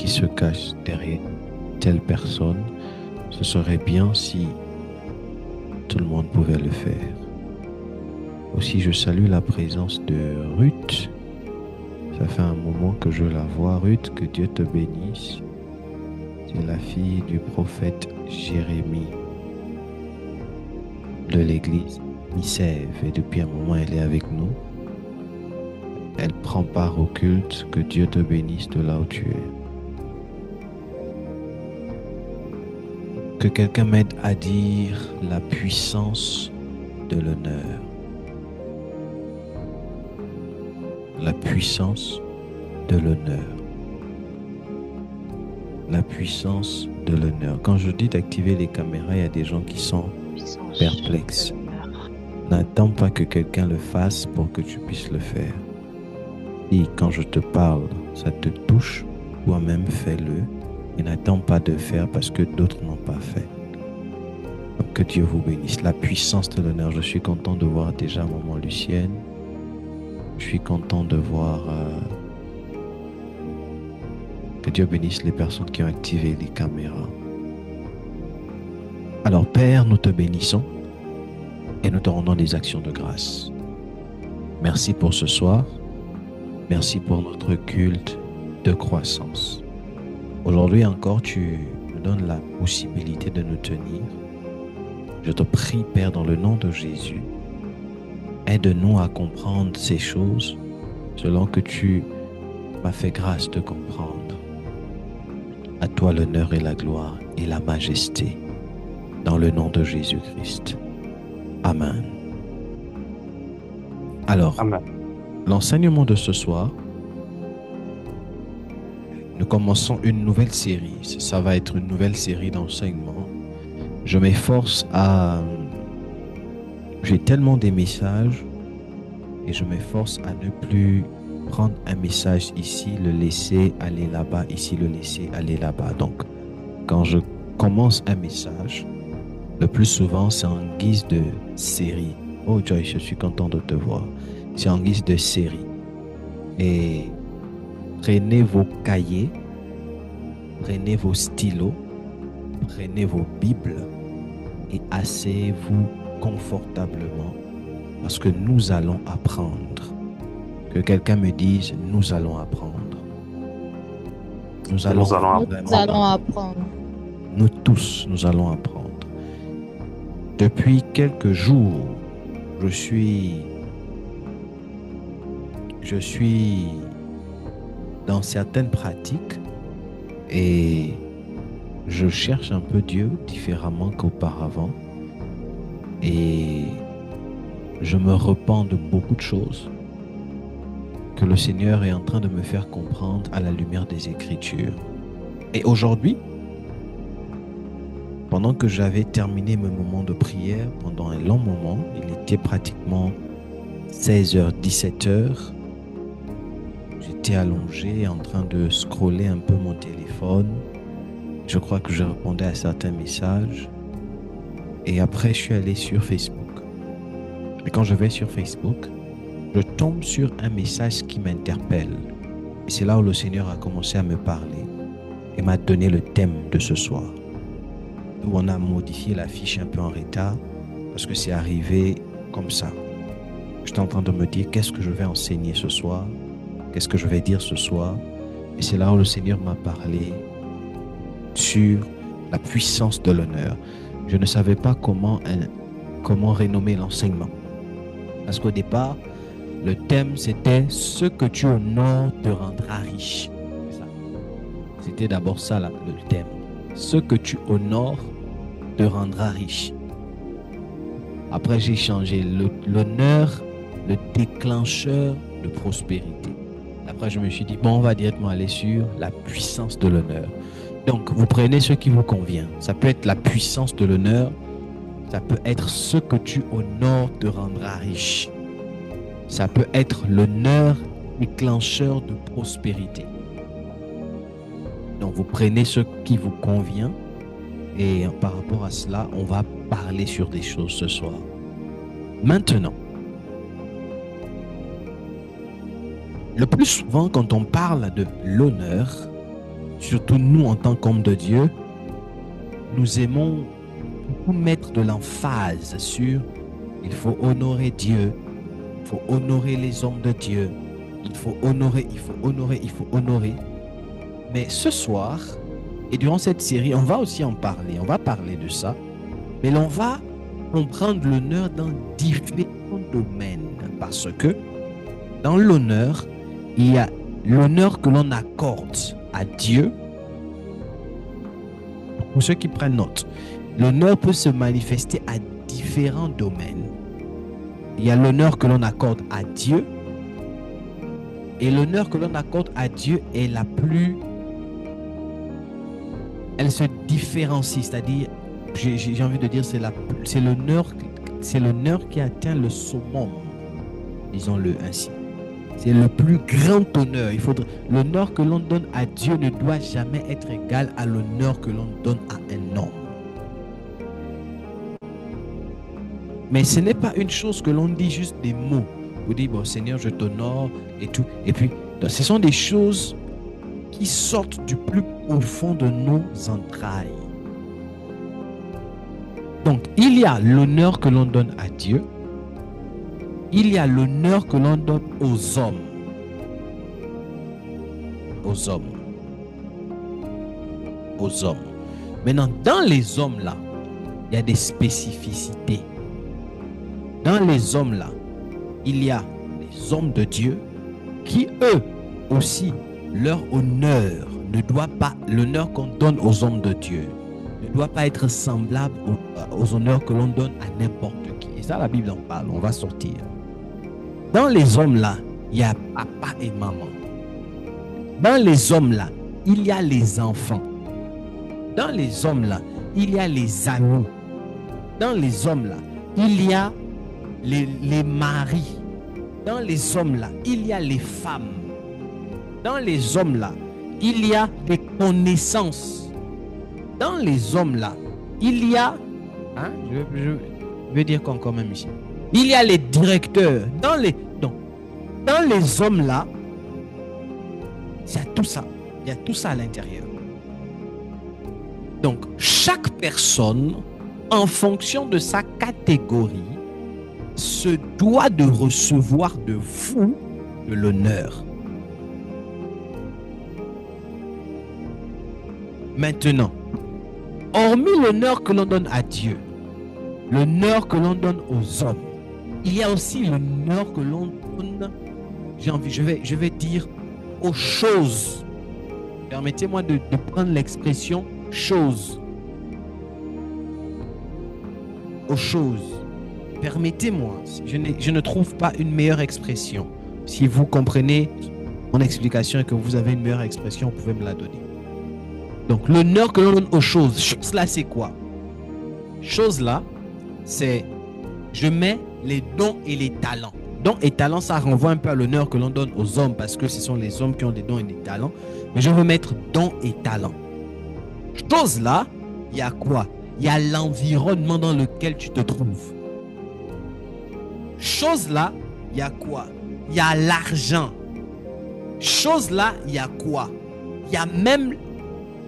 qui se cache derrière telle personne. Ce serait bien si tout le monde pouvait le faire. Aussi, je salue la présence de Ruth. Ça fait un moment que je la vois. Ruth, que Dieu te bénisse. C'est la fille du prophète Jérémie de l'église Nicève. Et depuis un moment, elle est avec nous. Elle prend part au culte. Que Dieu te bénisse de là où tu es. Que quelqu'un m'aide à dire la puissance de l'honneur. La puissance de l'honneur. La puissance de l'honneur. Quand je dis d'activer les caméras, il y a des gens qui sont perplexes. N'attends pas que quelqu'un le fasse pour que tu puisses le faire. Et quand je te parle, ça te touche, toi-même fais-le. Et n'attends pas de faire parce que d'autres n'ont pas fait. Que Dieu vous bénisse. La puissance de l'honneur. Je suis content de voir déjà maman Lucienne. Je suis content de voir que Dieu bénisse les personnes qui ont activé les caméras. Alors Père, nous te bénissons et nous te rendons des actions de grâce. Merci pour ce soir. Merci pour notre culte de croissance. Aujourd'hui encore, tu nous donnes la possibilité de nous tenir. Je te prie, Père, dans le nom de Jésus, aide-nous à comprendre ces choses selon que tu m'as fait grâce de comprendre. À toi l'honneur et la gloire et la majesté, dans le nom de Jésus-Christ. Amen. Alors, Amen. L'enseignement de ce soir, nous commençons une nouvelle série. Ça va être une nouvelle série d'enseignements. Je m'efforce à... J'ai tellement des messages et je m'efforce à ne plus prendre un message ici, le laisser aller là-bas, ici, le laisser aller là-bas. Donc, quand je commence un message, le plus souvent, c'est en guise de série. Oh Joyce, je suis content de te voir. C'est en guise de série. Et prenez vos cahiers, prenez vos stylos, prenez vos Bibles et asseyez-vous confortablement parce que nous allons apprendre. Que quelqu'un me dise, nous allons apprendre. Nous allons apprendre. Nous tous, nous allons apprendre. Depuis quelques jours, je suis dans certaines pratiques et je cherche un peu Dieu différemment qu'auparavant et je me repens de beaucoup de choses que le Seigneur est en train de me faire comprendre à la lumière des Écritures. Et aujourd'hui, pendant que j'avais terminé mes moments de prière, pendant un long moment, il était pratiquement 16h, 17h, j'étais allongé en train de scroller un peu mon téléphone. Je crois que je répondais à certains messages. Et après, je suis allé sur Facebook. Et quand je vais sur Facebook, je tombe sur un message qui m'interpelle. Et c'est là où le Seigneur a commencé à me parler et m'a donné le thème de ce soir. Où on a modifié la fiche un peu en retard parce que c'est arrivé comme ça. J'étais en train de me dire qu'est-ce que je vais enseigner ce soir, qu'est-ce que je vais dire ce soir. Et c'est là où le Seigneur m'a parlé sur la puissance de l'honneur. Je ne savais pas comment renommer l'enseignement. Parce qu'au départ, le thème c'était « Ce que tu honores te rendra riche ». C'était d'abord ça le thème. « Ce que tu honores te rendra riche ». Après j'ai changé l'honneur, le déclencheur de prospérité. Après je me suis dit, bon, on va directement aller sur la puissance de l'honneur. Donc, vous prenez ce qui vous convient. Ça peut être la puissance de l'honneur. Ça peut être ce que tu honores te rendra riche. Ça peut être l'honneur déclencheur de prospérité. Donc, vous prenez ce qui vous convient. Et par rapport à cela, on va parler sur des choses ce soir. Maintenant, le plus souvent, quand on parle de l'honneur, surtout nous en tant qu'hommes de Dieu, nous aimons beaucoup mettre de l'emphase sur il faut honorer Dieu, il faut honorer les hommes de Dieu, il faut honorer, il faut honorer, il faut honorer. Mais ce soir, et durant cette série, on va aussi en parler, on va parler de ça, mais on va comprendre l'honneur dans différents domaines, parce que dans l'honneur, il y a l'honneur que l'on accorde à Dieu. Pour ceux qui prennent note, l'honneur peut se manifester à différents domaines. Il y a l'honneur que l'on accorde à Dieu, et l'honneur que l'on accorde à Dieu est la plus... Elle se différencie, c'est-à-dire, j'ai envie de dire, c'est l'honneur qui atteint le summum, disons-le ainsi. C'est le plus grand honneur. L'honneur que l'on donne à Dieu ne doit jamais être égal à l'honneur que l'on donne à un homme. Mais ce n'est pas une chose que l'on dit juste des mots. Vous dites, bon Seigneur, je t'honore et tout. Et puis, ce sont des choses qui sortent du plus profond de nos entrailles. Donc, il y a l'honneur que l'on donne à Dieu. Il y a l'honneur que l'on donne aux hommes. Aux hommes. Aux hommes. Maintenant, dans les hommes-là, il y a des spécificités. Dans les hommes-là, il y a les hommes de Dieu qui, eux aussi, leur honneur ne doit pas, l'honneur qu'on donne aux hommes de Dieu ne doit pas être semblable aux honneurs que l'on donne à n'importe qui. Et ça, la Bible en parle, on va sortir. Dans les hommes-là, il y a papa et maman. Dans les hommes-là, il y a les enfants. Dans les hommes-là, il y a les amis. Dans les hommes-là, il y a les maris. Dans les hommes-là, il y a les femmes. Dans les hommes-là, il y a des connaissances. Dans les hommes-là, il y a... Hein, je veux dire qu'encore même ici. Il y a les directeurs. Dans les hommes-là, il y a tout ça. Il y a tout ça à l'intérieur. Donc, chaque personne, en fonction de sa catégorie, se doit de recevoir de vous de l'honneur. Maintenant, hormis l'honneur que l'on donne à Dieu, l'honneur que l'on donne aux hommes, il y a aussi l'honneur que l'on donne, je vais dire, aux choses. Permettez-moi de prendre l'expression chose. Aux choses. Permettez-moi, je ne trouve pas une meilleure expression. Si vous comprenez mon explication et que vous avez une meilleure expression, vous pouvez me la donner. Donc, l'honneur que l'on donne aux choses. Chose là, c'est quoi? Chose là, c'est je mets les dons et les talents. Dons et talents, ça renvoie un peu à l'honneur que l'on donne aux hommes parce que ce sont les hommes qui ont des dons et des talents. Mais je veux mettre dons et talents. Chose là, il y a quoi? Il y a l'environnement dans lequel tu te trouves. Chose là, il y a quoi? Il y a l'argent. Chose là, il y a quoi? Il y a même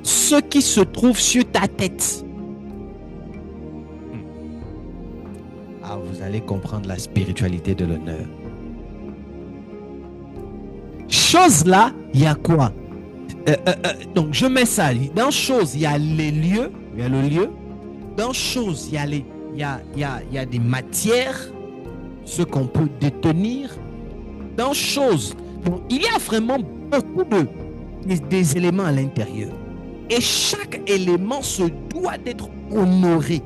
ce qui se trouve sur ta tête. Ah, vous allez comprendre la spiritualité de l'honneur. Chose là, il y a quoi? Donc, je mets ça. Dans chose, il y a les lieux. Il y a le lieu. Dans chose, il y a des matières, ce qu'on peut détenir. Dans chose, donc, il y a vraiment beaucoup des éléments à l'intérieur. Et chaque élément se doit d'être honoré.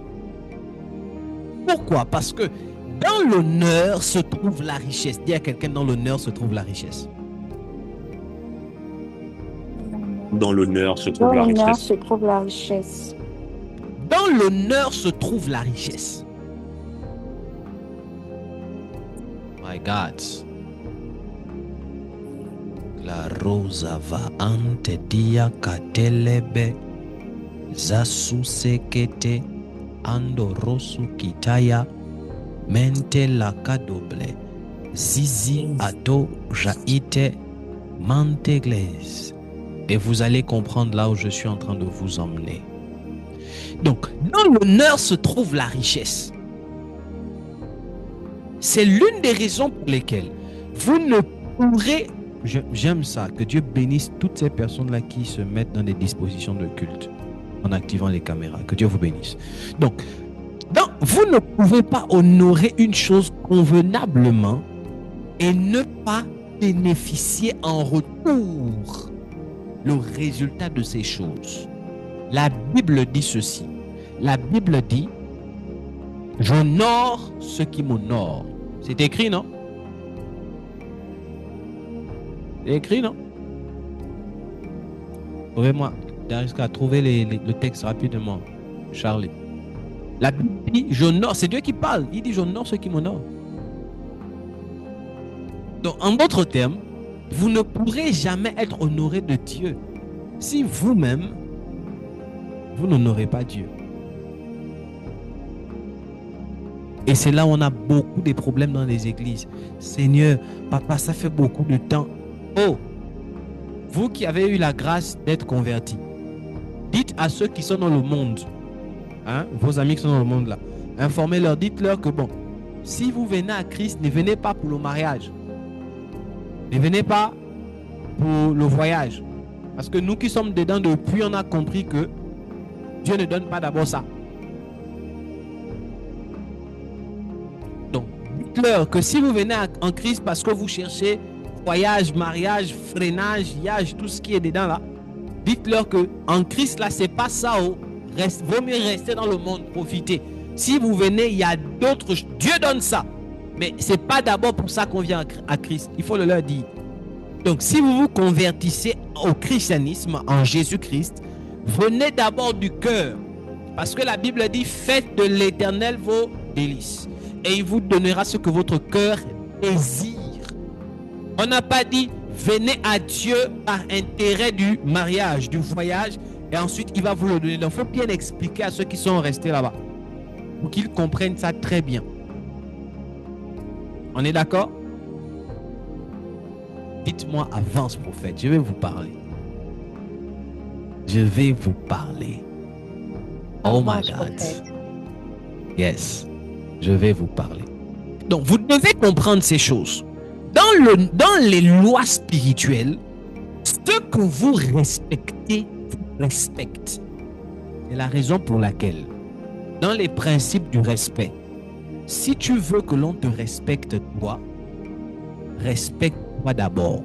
Pourquoi? Parce que dans l'honneur se trouve la richesse. Dis à quelqu'un, dans l'honneur se trouve la richesse. Dans l'honneur se trouve la richesse. Se trouve la richesse. Dans l'honneur se trouve la richesse. My God. La rosa va ante dia katelebe zasusekete ando rosu kitaya mente la kadoble zizi ato jaite mantegles Et vous allez comprendre là où je suis en train de vous emmener. Donc, dans l'honneur se trouve la richesse. C'est l'une des raisons pour lesquelles vous ne pourrez... J'aime ça, que Dieu bénisse toutes ces personnes-là qui se mettent dans des dispositions de culte en activant les caméras. Que Dieu vous bénisse. Donc, vous ne pouvez pas honorer une chose convenablement et ne pas bénéficier en retour le résultat de ces choses. La Bible dit ceci. La Bible dit, j'honore ceux qui m'honorent. C'est écrit, non? C'est écrit, non? Trouvez-moi, jusqu'à trouver le texte rapidement, Charlie. La Bible dit, j'honore, c'est Dieu qui parle. Il dit, j'honore ceux qui m'honorent. Donc, en d'autres termes, vous ne pourrez jamais être honoré de Dieu si vous-même, vous n'honorez pas Dieu. Et c'est là où on a beaucoup de problèmes dans les églises. Seigneur, papa, ça fait beaucoup de temps. Oh, vous qui avez eu la grâce d'être convertis, dites à ceux qui sont dans le monde, hein, vos amis qui sont dans le monde là, informez-leur, dites-leur que bon, si vous venez à Christ, ne venez pas pour le mariage. Ne venez pas pour le voyage. Parce que nous qui sommes dedans depuis, on a compris que Dieu ne donne pas d'abord ça. Donc, dites-leur que si vous venez en Christ parce que vous cherchez voyage, mariage, freinage, yage, tout ce qui est dedans là, dites-leur que en Christ là, c'est pas ça. Vaut mieux rester dans le monde, profiter. Si vous venez, il y a d'autres. Dieu donne ça. Mais c'est pas d'abord pour ça qu'on vient à Christ. Il faut le leur dire. Donc, si vous vous convertissez au christianisme, en Jésus-Christ, venez d'abord du cœur. Parce que la Bible dit, faites de l'Éternel vos délices. Et il vous donnera ce que votre cœur désire. On n'a pas dit, venez à Dieu par intérêt du mariage, du voyage, et ensuite il va vous le donner. Donc, il faut bien expliquer à ceux qui sont restés là-bas, pour qu'ils comprennent ça très bien. On est d'accord? Dites-moi, avance prophète, je vais vous parler. Je vais vous parler. Oh my God. Yes, je vais vous parler. Donc, vous devez comprendre ces choses. Dans les lois spirituelles, ce que vous respectez, vous respecte. C'est la raison pour laquelle, dans les principes du respect, si tu veux que l'on te respecte toi, respecte-toi d'abord.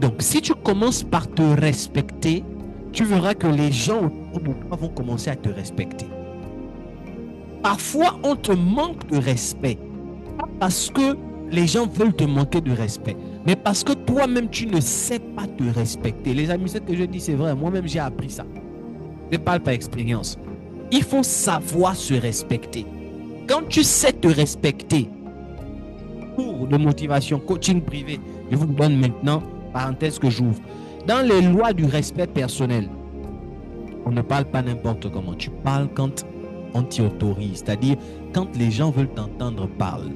Donc, si tu commences par te respecter, tu verras que les gens autour de toi vont commencer à te respecter. Parfois, on te manque de respect. Pas parce que les gens veulent te manquer de respect, mais parce que toi-même, tu ne sais pas te respecter. Les amis, ce que je dis, c'est vrai. Moi-même, j'ai appris ça. Je parle par expérience. Il faut savoir se respecter. Quand tu sais te respecter, cours de motivation, coaching privé, je vous donne maintenant, parenthèse que j'ouvre. Dans les lois du respect personnel, on ne parle pas n'importe comment. Tu parles quand on t'y autorise. C'est-à-dire, quand les gens veulent t'entendre, parle.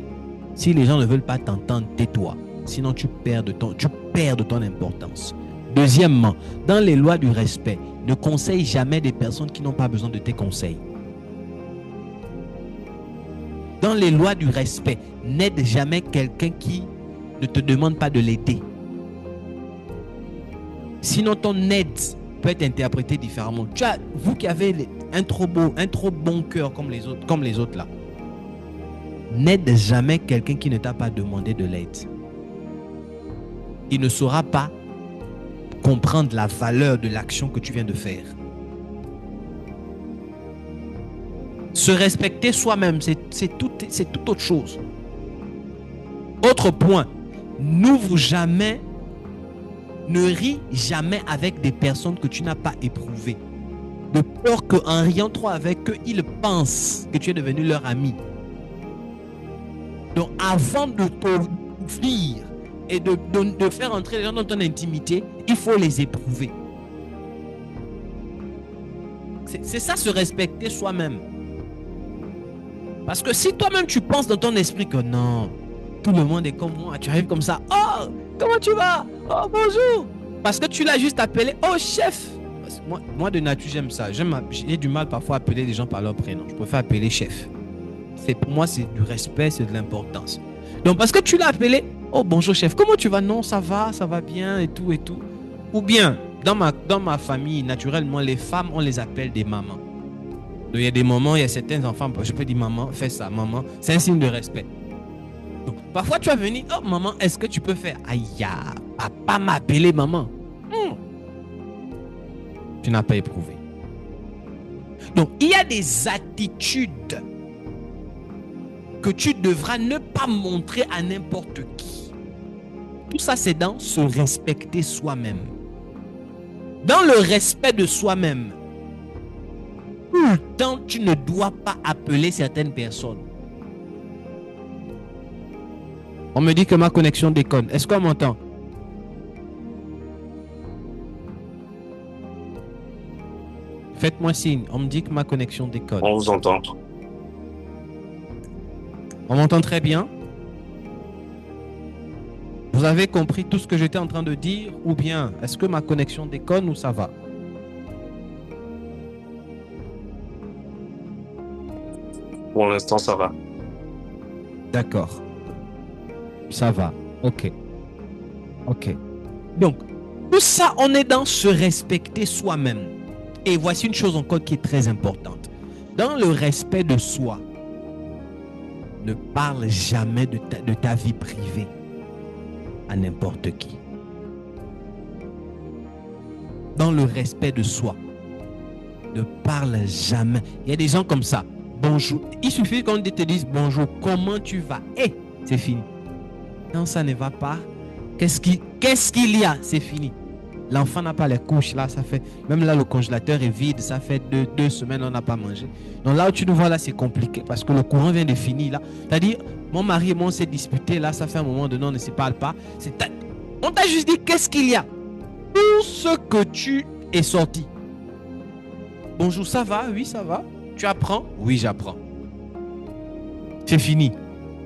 Si les gens ne veulent pas t'entendre, tais-toi. Sinon, tu perds de ton importance. Deuxièmement, dans les lois du respect, ne conseille jamais des personnes qui n'ont pas besoin de tes conseils. Dans les lois du respect, n'aide jamais quelqu'un qui ne te demande pas de l'aider. Sinon, ton aide peut être interprétée différemment. Vous qui avez un trop bon cœur comme les autres là, n'aide jamais quelqu'un qui ne t'a pas demandé de l'aide. Il ne saura pas comprendre la valeur de l'action que tu viens de faire. Se respecter soi-même, c'est tout autre chose. Autre point, n'ouvre jamais, ne ris jamais avec des personnes que tu n'as pas éprouvées. De peur qu'en riant trop avec eux, ils pensent que tu es devenu leur ami. Donc avant de t'ouvrir et de faire entrer les gens dans ton intimité, il faut les éprouver. C'est ça, se respecter soi-même. Parce que si toi-même tu penses dans ton esprit que non, tout le monde est comme moi, tu arrives comme ça, oh, comment tu vas? Oh, bonjour. Parce que tu l'as juste appelé, oh chef. Moi, de nature, j'aime ça. J'ai du mal parfois à appeler les gens par leur prénom. Je préfère appeler chef. Pour moi, c'est du respect, c'est de l'importance. Donc, parce que tu l'as appelé, oh bonjour chef, comment tu vas? Non, ça va bien et tout et tout. Ou bien, dans ma famille, naturellement, les femmes, on les appelle des mamans. Donc, il y a des moments, il y a certains enfants, je peux dire maman, fais ça, maman. C'est un signe de respect. Donc, parfois, tu vas venir, oh maman, est-ce que tu peux faire? Aïe, papa m'a appelé maman. Tu n'as pas éprouvé. Donc, il y a des attitudes que tu devras ne pas montrer à n'importe qui. Tout ça, c'est dans se respecter soi-même. Dans le respect de soi-même, tout le temps, tu ne dois pas appeler certaines personnes. On me dit que ma connexion déconne. Est-ce qu'on m'entend? Faites-moi signe. On me dit que ma connexion déconne. On vous entend. On m'entend très bien? Vous avez compris tout ce que j'étais en train de dire? Ou bien, est-ce que ma connexion déconne ou ça va? Pour l'instant, ça va. D'accord. Ça va. Ok. Ok. Donc, tout ça, on est dans se respecter soi-même. Et voici une chose encore qui est très importante. Dans le respect de soi, ne parle jamais de ta vie privée à n'importe qui. Dans le respect de soi, ne parle jamais. Il y a des gens comme ça. Bonjour. Il suffit qu'on te dise bonjour. Comment tu vas? Et c'est fini. Non, ça ne va pas. Qu'est-ce qu'il y a? C'est fini. L'enfant n'a pas les couches. Là, ça fait. Même là, le congélateur est vide. Ça fait deux semaines, on n'a pas mangé. Donc là où tu nous vois, là, c'est compliqué parce que le courant vient de finir. Là, c'est-à-dire, mon mari et moi, on s'est disputé. Là, ça fait un moment donné, on ne se parle pas. On t'a juste dit qu'est-ce qu'il y a? Tout ce que tu es sorti. Bonjour, ça va? Oui, ça va. Tu apprends? Oui, j'apprends. C'est fini.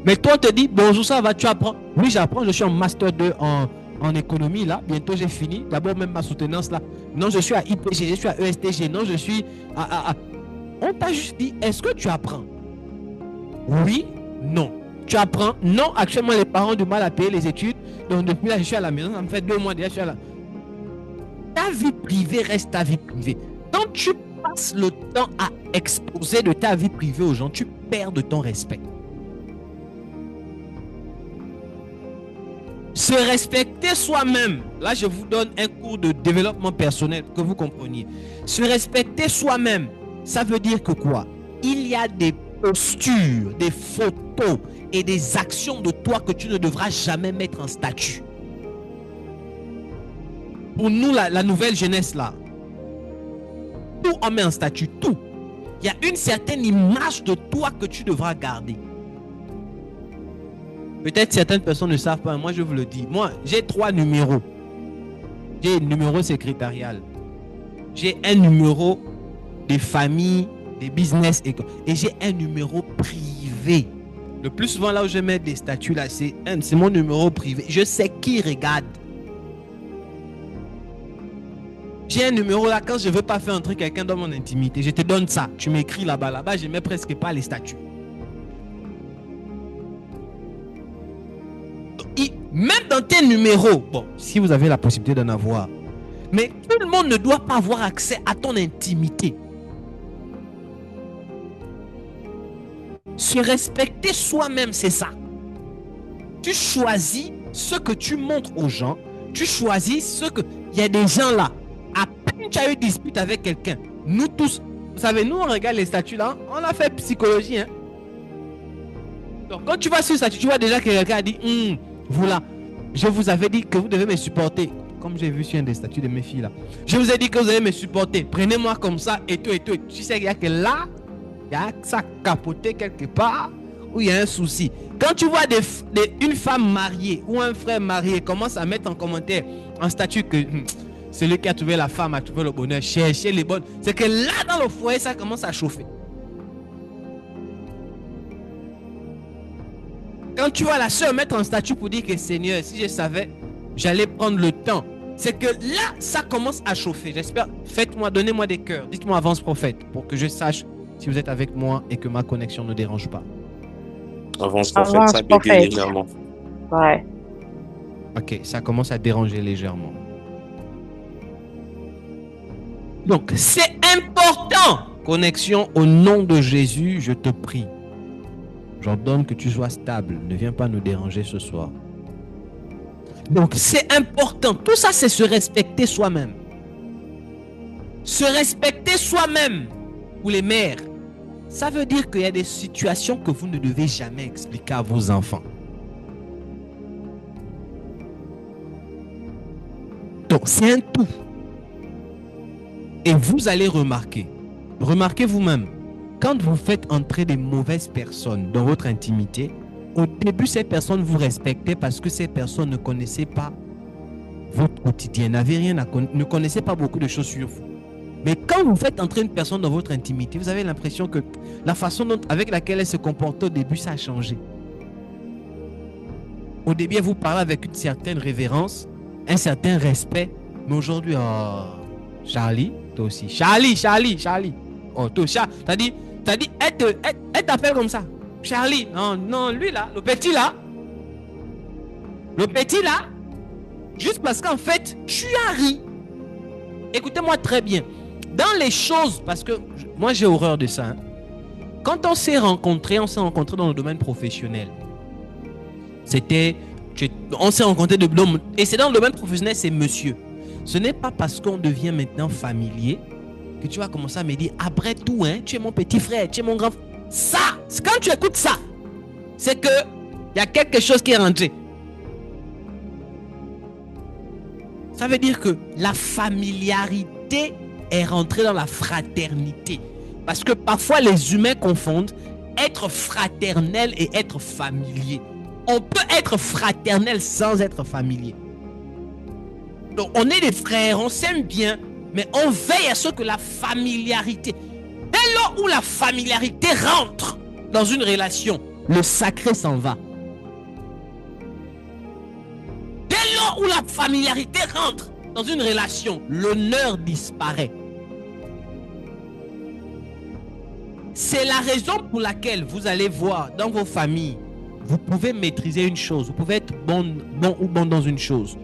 Mais toi, on te dit bonjour, ça va? Tu apprends? Oui, j'apprends. Je suis en master 2 en économie là, bientôt j'ai fini. D'abord même ma soutenance là. Non, je suis à IPG, je suis à ESTG. Non, je suis à... On t'a juste dit, est-ce que tu apprends? Oui, non. Tu apprends? Non, actuellement les parents ont du mal à payer les études. Donc depuis là, je suis à la maison, ça me fait 2 mois déjà, je suis à la... Ta vie privée reste ta vie privée. Quand tu passes le temps à exposer de ta vie privée aux gens, tu perds de ton respect. Se respecter soi-même. Là, je vous donne un cours de développement personnel, que vous compreniez. Se respecter soi-même, ça veut dire que quoi? Il y a des postures, des photos et des actions de toi que tu ne devras jamais mettre en statut. Pour nous, la nouvelle jeunesse là, tout on met en statut, tout. Il y a une certaine image de toi que tu devras garder. Peut-être certaines personnes ne savent pas, moi je vous le dis. Moi, j'ai 3 numéros. J'ai un numéro secrétarial. J'ai un numéro de famille, de business et j'ai un numéro privé. Le plus souvent là où je mets des statuts là, c'est mon numéro privé. Je sais qui regarde. J'ai un numéro là, quand je ne veux pas faire entrer quelqu'un dans mon intimité, je te donne ça. Tu m'écris là-bas, là-bas, je ne mets presque pas les statuts. Même dans tes numéros, bon, si vous avez la possibilité d'en avoir, mais tout le monde ne doit pas avoir accès à ton intimité. Se respecter soi-même, c'est ça. Tu choisis ce que tu montres aux gens. Tu choisis ce que... Il y a des gens là, à peine tu as eu dispute avec quelqu'un, nous tous, vous savez, nous on regarde les statuts là, on a fait psychologie. Hein? Donc quand tu vas sur le statut, tu vois déjà que quelqu'un a dit... Voilà, je vous avais dit que vous devez me supporter. Comme j'ai vu sur un des statuts de mes filles là. Je vous ai dit que vous allez me supporter. Prenez-moi comme ça et tout et tout. Tu sais qu'il y a que là, il y a ça capoté quelque part où il y a un souci. Quand tu vois une femme mariée ou un frère marié commence à mettre en commentaire en statut que celui qui a trouvé la femme a trouvé le bonheur, chercher les bonnes. C'est que là dans le foyer ça commence à chauffer. Quand tu vois la soeur mettre en statut pour dire que Seigneur, si je savais, j'allais prendre le temps c'est que là, ça commence à chauffer. J'espère, donnez-moi des cœurs. Dites-moi avance prophète pour que je sache si vous êtes avec moi et que ma connexion ne dérange pas. Avance prophète, ça bégaye légèrement. Ouais. Ok, ça commence à déranger légèrement. Donc, c'est important. Connexion, au nom de Jésus, je te prie. J'ordonne que tu sois stable. Ne viens pas nous déranger ce soir. Donc, c'est important. Tout ça, c'est se respecter soi-même. Se respecter soi-même. Pour les mères, ça veut dire qu'il y a des situations que vous ne devez jamais expliquer à vos enfants. Donc, c'est un tout. Et vous allez remarquez vous-même, quand vous faites entrer des mauvaises personnes dans votre intimité, au début, ces personnes vous respectaient parce que ces personnes ne connaissaient pas votre quotidien, ne connaissaient pas beaucoup de choses sur vous. Mais quand vous faites entrer une personne dans votre intimité, vous avez l'impression que la façon avec laquelle elle se comportait au début, ça a changé. Au début, elle vous parlait avec une certaine révérence, un certain respect. Mais aujourd'hui, oh, Charlie, toi aussi. Charlie. Oh, toi, t'as dit, elle t'appelle comme ça. Charlie, non, lui là, le petit là. Juste parce qu'en fait, tu as ri. Écoutez-moi très bien. Dans les choses, parce que moi j'ai horreur de ça. Hein. Quand on s'est rencontrés dans le domaine professionnel. On s'est rencontrés et c'est dans le domaine professionnel, c'est monsieur. Ce n'est pas parce qu'on devient maintenant familier que tu vas commencer à me dire, après tout, hein, tu es mon petit frère, tu es mon grand frère. Ça, quand tu écoutes ça, c'est que il y a quelque chose qui est rentré. Ça veut dire que la familiarité est rentrée dans la fraternité. Parce que parfois les humains confondent être fraternel et être familier. On peut être fraternel sans être familier. Donc on est des frères, on s'aime bien, mais on veille à ce que la familiarité, dès lors où la familiarité rentre dans une relation, le sacré s'en va. Dès lors où la familiarité rentre dans une relation, l'honneur disparaît. C'est la raison pour laquelle vous allez voir dans vos familles, vous pouvez maîtriser une chose, vous pouvez être bon dans une chose.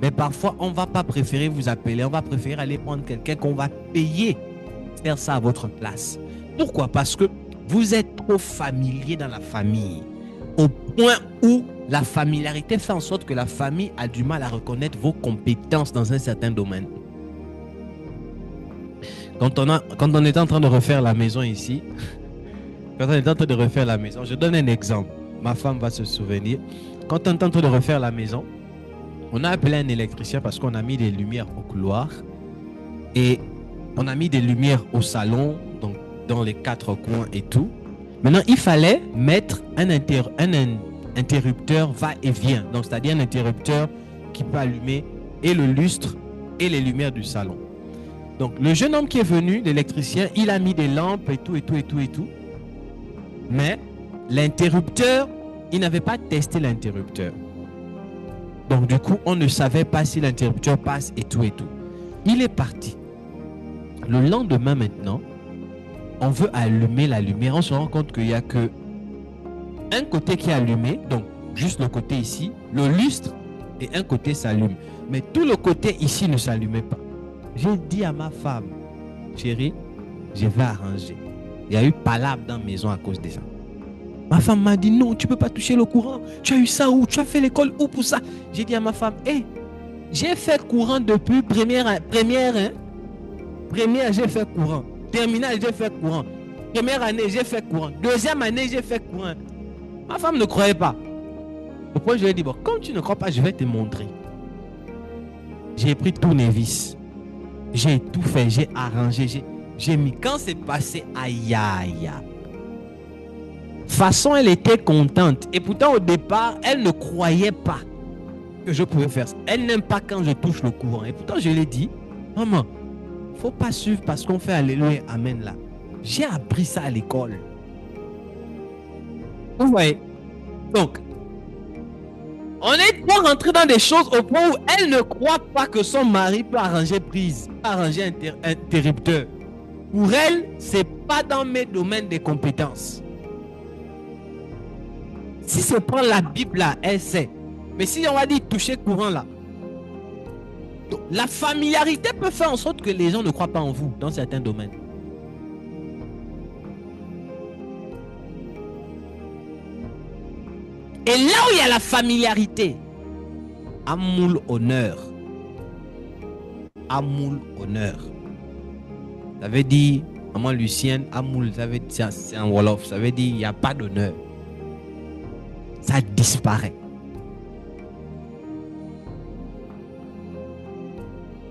Mais parfois, on ne va pas préférer vous appeler, on va préférer aller prendre quelqu'un qu'on va payer faire ça à votre place. Pourquoi? Parce que vous êtes trop familier dans la famille, au point où la familiarité fait en sorte que la famille a du mal à reconnaître vos compétences dans un certain domaine. Quand on était en train de refaire la maison ici, je donne un exemple. Ma femme va se souvenir. Quand on est en train de refaire la maison, on a appelé un électricien parce qu'on a mis des lumières au couloir et on a mis des lumières au salon, donc dans les 4 coins et tout. Maintenant, il fallait mettre un interrupteur va-et-vient, donc c'est-à-dire un interrupteur qui peut allumer et le lustre et les lumières du salon. Donc, le jeune homme qui est venu, l'électricien, il a mis des lampes et tout. Mais l'interrupteur, il n'avait pas testé l'interrupteur. Donc, du coup, on ne savait pas si l'interrupteur passe et tout. Il est parti. Le lendemain, maintenant, on veut allumer la lumière. On se rend compte qu'il n'y a que un côté qui est allumé, donc juste le côté ici, le lustre, et un côté s'allume. Mais tout le côté ici ne s'allumait pas. J'ai dit à ma femme, chérie, je vais arranger. Il y a eu palabre dans la maison à cause de ça. Ma femme m'a dit non, tu ne peux pas toucher le courant. Tu as eu ça où? Tu as fait l'école où pour ça? J'ai dit à ma femme, j'ai fait courant depuis première, j'ai fait courant. Terminale, j'ai fait courant. Première année, j'ai fait courant. Deuxième année, j'ai fait courant. Ma femme ne croyait pas. Au point, je lui ai dit, bon, comme tu ne crois pas, je vais te montrer. J'ai pris tous les vis. J'ai tout fait, j'ai arrangé, j'ai mis. Quand c'est passé, aïe. Façon, elle était contente. Et pourtant, au départ, elle ne croyait pas que je pouvais faire ça. Elle n'aime pas quand je touche le courant. Et pourtant, je lui ai dit, maman, faut pas suivre parce qu'on fait alléluia, amen là. J'ai appris ça à l'école. Vous voyez? Donc, On est pas rentré dans des choses au point où elle ne croit pas que son mari peut arranger prise, arranger interrupteur. Pour elle, c'est pas dans mes domaines de compétences. Si c'est prendre la Bible là, elle sait. Mais si on va dire toucher courant là, donc, la familiarité peut faire en sorte que les gens ne croient pas en vous dans certains domaines. Et là où il y a la familiarité, amoul honneur. Amoul honneur. Ça veut dire, maman Lucienne, amoul, ça veut dire, c'est un Wolof, ça veut dire il n'y a pas d'honneur. Ça disparaît.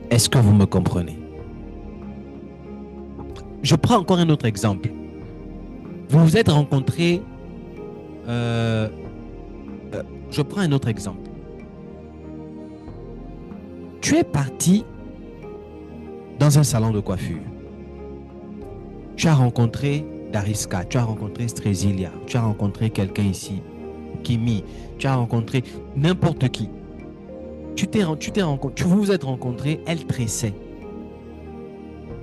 Est-ce que vous me comprenez? Je prends encore un autre exemple. Vous vous êtes rencontrés. Je prends un autre exemple. Tu es parti dans un salon de coiffure. Tu as rencontré Dariska, tu as rencontré Strésilia, tu as rencontré quelqu'un ici, Kimi, tu as rencontré n'importe qui. Vous vous êtes rencontrés, elle tressait.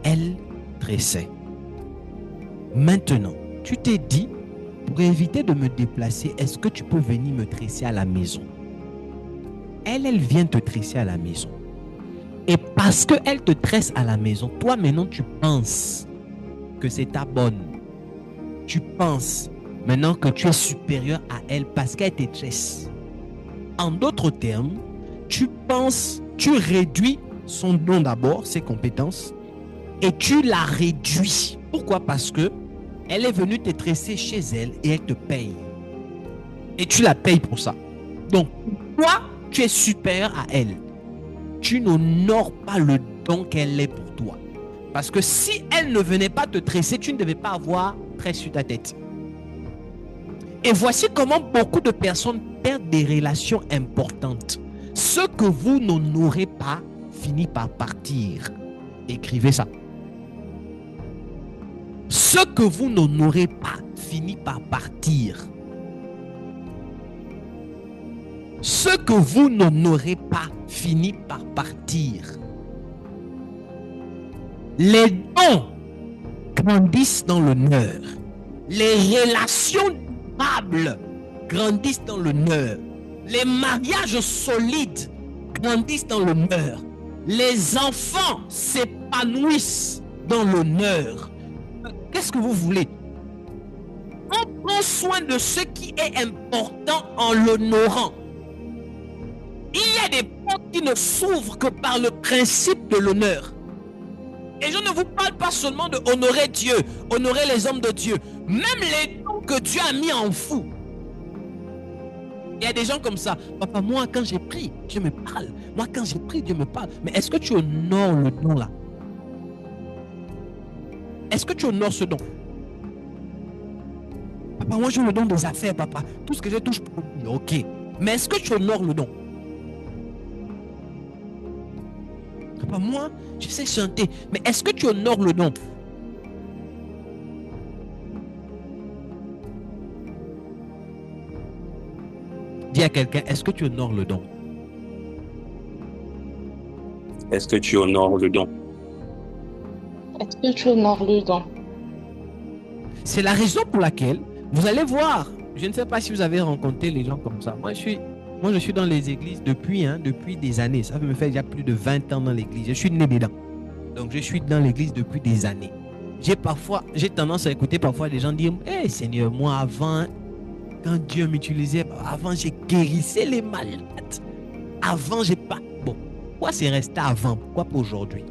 Elle tressait. Maintenant, tu t'es dit, pour éviter de me déplacer, est-ce que tu peux venir me tresser à la maison? Elle vient te tresser à la maison. Et parce qu'elle te tresse à la maison, toi maintenant tu penses que c'est ta bonne. Tu penses maintenant que tu es supérieur à elle parce qu'elle te tresse. En d'autres termes, tu penses, tu réduis son don d'abord, ses compétences, et tu la réduis. Pourquoi? Parce que elle est venue te tresser chez elle et elle te paye. Et tu la payes pour ça. Donc, toi, tu es supérieur à elle. Tu n'honores pas le don qu'elle est pour toi. Parce que si elle ne venait pas te tresser, tu ne devais pas avoir tresse sur ta tête. Et voici comment beaucoup de personnes perdent des relations importantes. Ce que vous n'honorez pas finit par partir. Écrivez ça. Ce que vous n'honorez pas finit par partir. Ce que vous n'honorez pas finit par partir. Les dons grandissent dans l'honneur. Les relations durables grandissent dans l'honneur. Les mariages solides grandissent dans l'honneur. Les enfants s'épanouissent dans l'honneur. Qu'est-ce que vous voulez? On prend soin de ce qui est important en l'honorant. Il y a des portes qui ne s'ouvrent que par le principe de l'honneur. Et je ne vous parle pas seulement de honorer Dieu, honorer les hommes de Dieu. Même les dons que Dieu a mis en vous. Il y a des gens comme ça. Papa, moi, quand j'ai pris, Dieu me parle. Moi, quand j'ai pris, Dieu me parle. Mais est-ce que tu honores le don là? Est-ce que tu honores ce don? Papa, moi, j'ai le don des affaires, papa. Tout ce que je touche pour lui. Ok. Mais est-ce que tu honores le don? Papa, moi, je sais chanter. Mais est-ce que tu honores le don? Dis à quelqu'un, est-ce que tu honores le don? Est-ce que tu honores le don? Est-ce que tu honores le don? C'est la raison pour laquelle vous allez voir. Je ne sais pas si vous avez rencontré les gens comme ça. Moi, je suis dans les églises depuis des années. Ça me fait déjà plus de 20 ans dans l'église. Je suis né dedans. Donc, je suis dans l'église depuis des années. J'ai tendance à écouter parfois des gens dire, hey, Seigneur, moi avant, quand Dieu m'utilisait, avant, j'ai guérissé les malades. Avant, j'ai pas... Bon, pourquoi c'est resté avant? Pourquoi pas aujourd'hui?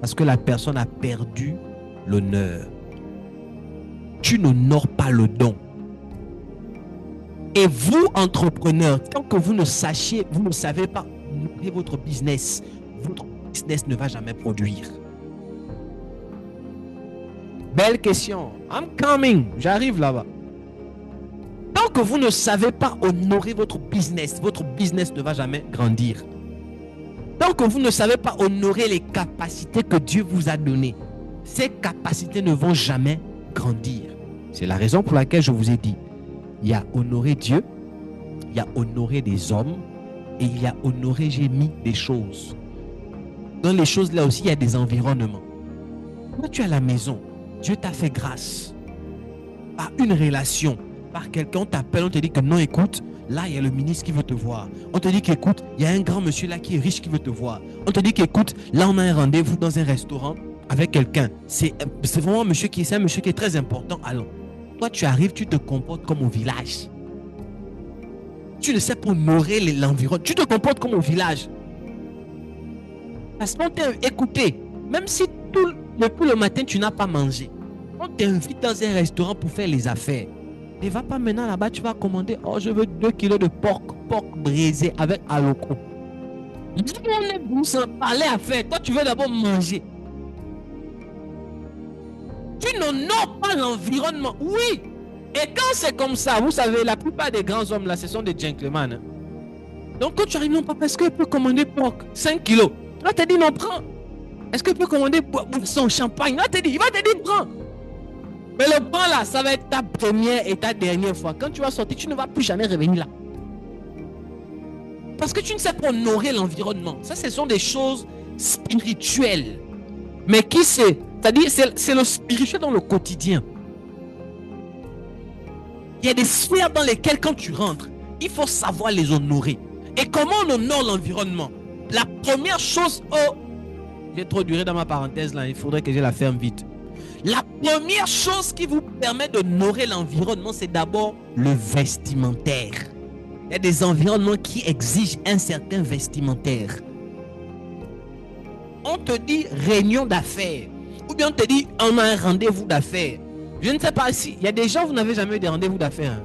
Parce que la personne a perdu l'honneur. Tu n'honores pas le don. Et vous, entrepreneurs, tant que vous ne savez pas honorer votre business ne va jamais produire. Belle question. I'm coming. J'arrive là-bas. Tant que vous ne savez pas honorer votre business ne va jamais grandir. Tant que vous ne savez pas honorer les capacités que Dieu vous a données, ces capacités ne vont jamais grandir. C'est la raison pour laquelle je vous ai dit, il y a honorer Dieu, Il y a honoré des hommes et il y a honoré, j'ai mis des choses. Dans les choses là aussi, il y a des environnements. Quand tu es à la maison, Dieu t'a fait grâce par une relation, par quelqu'un, on t'appelle, on te dit que non, écoute, là, il y a le ministre qui veut te voir. On te dit qu'écoute, il y a un grand monsieur là qui est riche qui veut te voir. On te dit qu'écoute, là, on a un rendez-vous dans un restaurant avec quelqu'un. C'est vraiment un monsieur qui est très important. Alors, toi, tu arrives, tu te comportes comme au village. Tu ne sais pas honorer l'environnement. Tu te comportes comme au village. Parce qu'on t'a écouté. Même si depuis le matin, tu n'as pas mangé. On t'invite dans un restaurant pour faire les affaires. Ne va pas maintenant là-bas, tu vas commander. Oh, je veux 2 kilos de porc braisé avec aloko. On est venu sans parler à faire. Toi, tu veux d'abord manger. Tu n'honores pas l'environnement. Oui. Et quand c'est comme ça, vous savez, la plupart des grands hommes là, ce sont des gentlemen. Hein? Donc quand tu arrives, non, pas parce qu'il peut commander porc 5 kilos. Là, tu as dit non, prends. Est-ce qu'il peut commander son champagne? Là, tu as dit, il va te dire prends. Mais le prends là, ça va être ta première et ta dernière fois. Quand tu vas sortir, tu ne vas plus jamais revenir là. Parce que tu ne sais pas honorer l'environnement. Ça, ce sont des choses spirituelles. Mais qui sait? C'est-à-dire, c'est le spirituel dans le quotidien. Il y a des sphères dans lesquelles, quand tu rentres, il faut savoir les honorer. Et comment on honore l'environnement? La première chose, j'ai trop duré dans ma parenthèse là, il faudrait que je la ferme vite. La première chose qui vous permet d'honorer l'environnement, c'est d'abord le vestimentaire. Il y a des environnements qui exigent un certain vestimentaire. On te dit réunion d'affaires. Ou bien on te dit on a un rendez-vous d'affaires. Je ne sais pas si... Il y a des gens, vous n'avez jamais eu de rendez-vous d'affaires. Hein?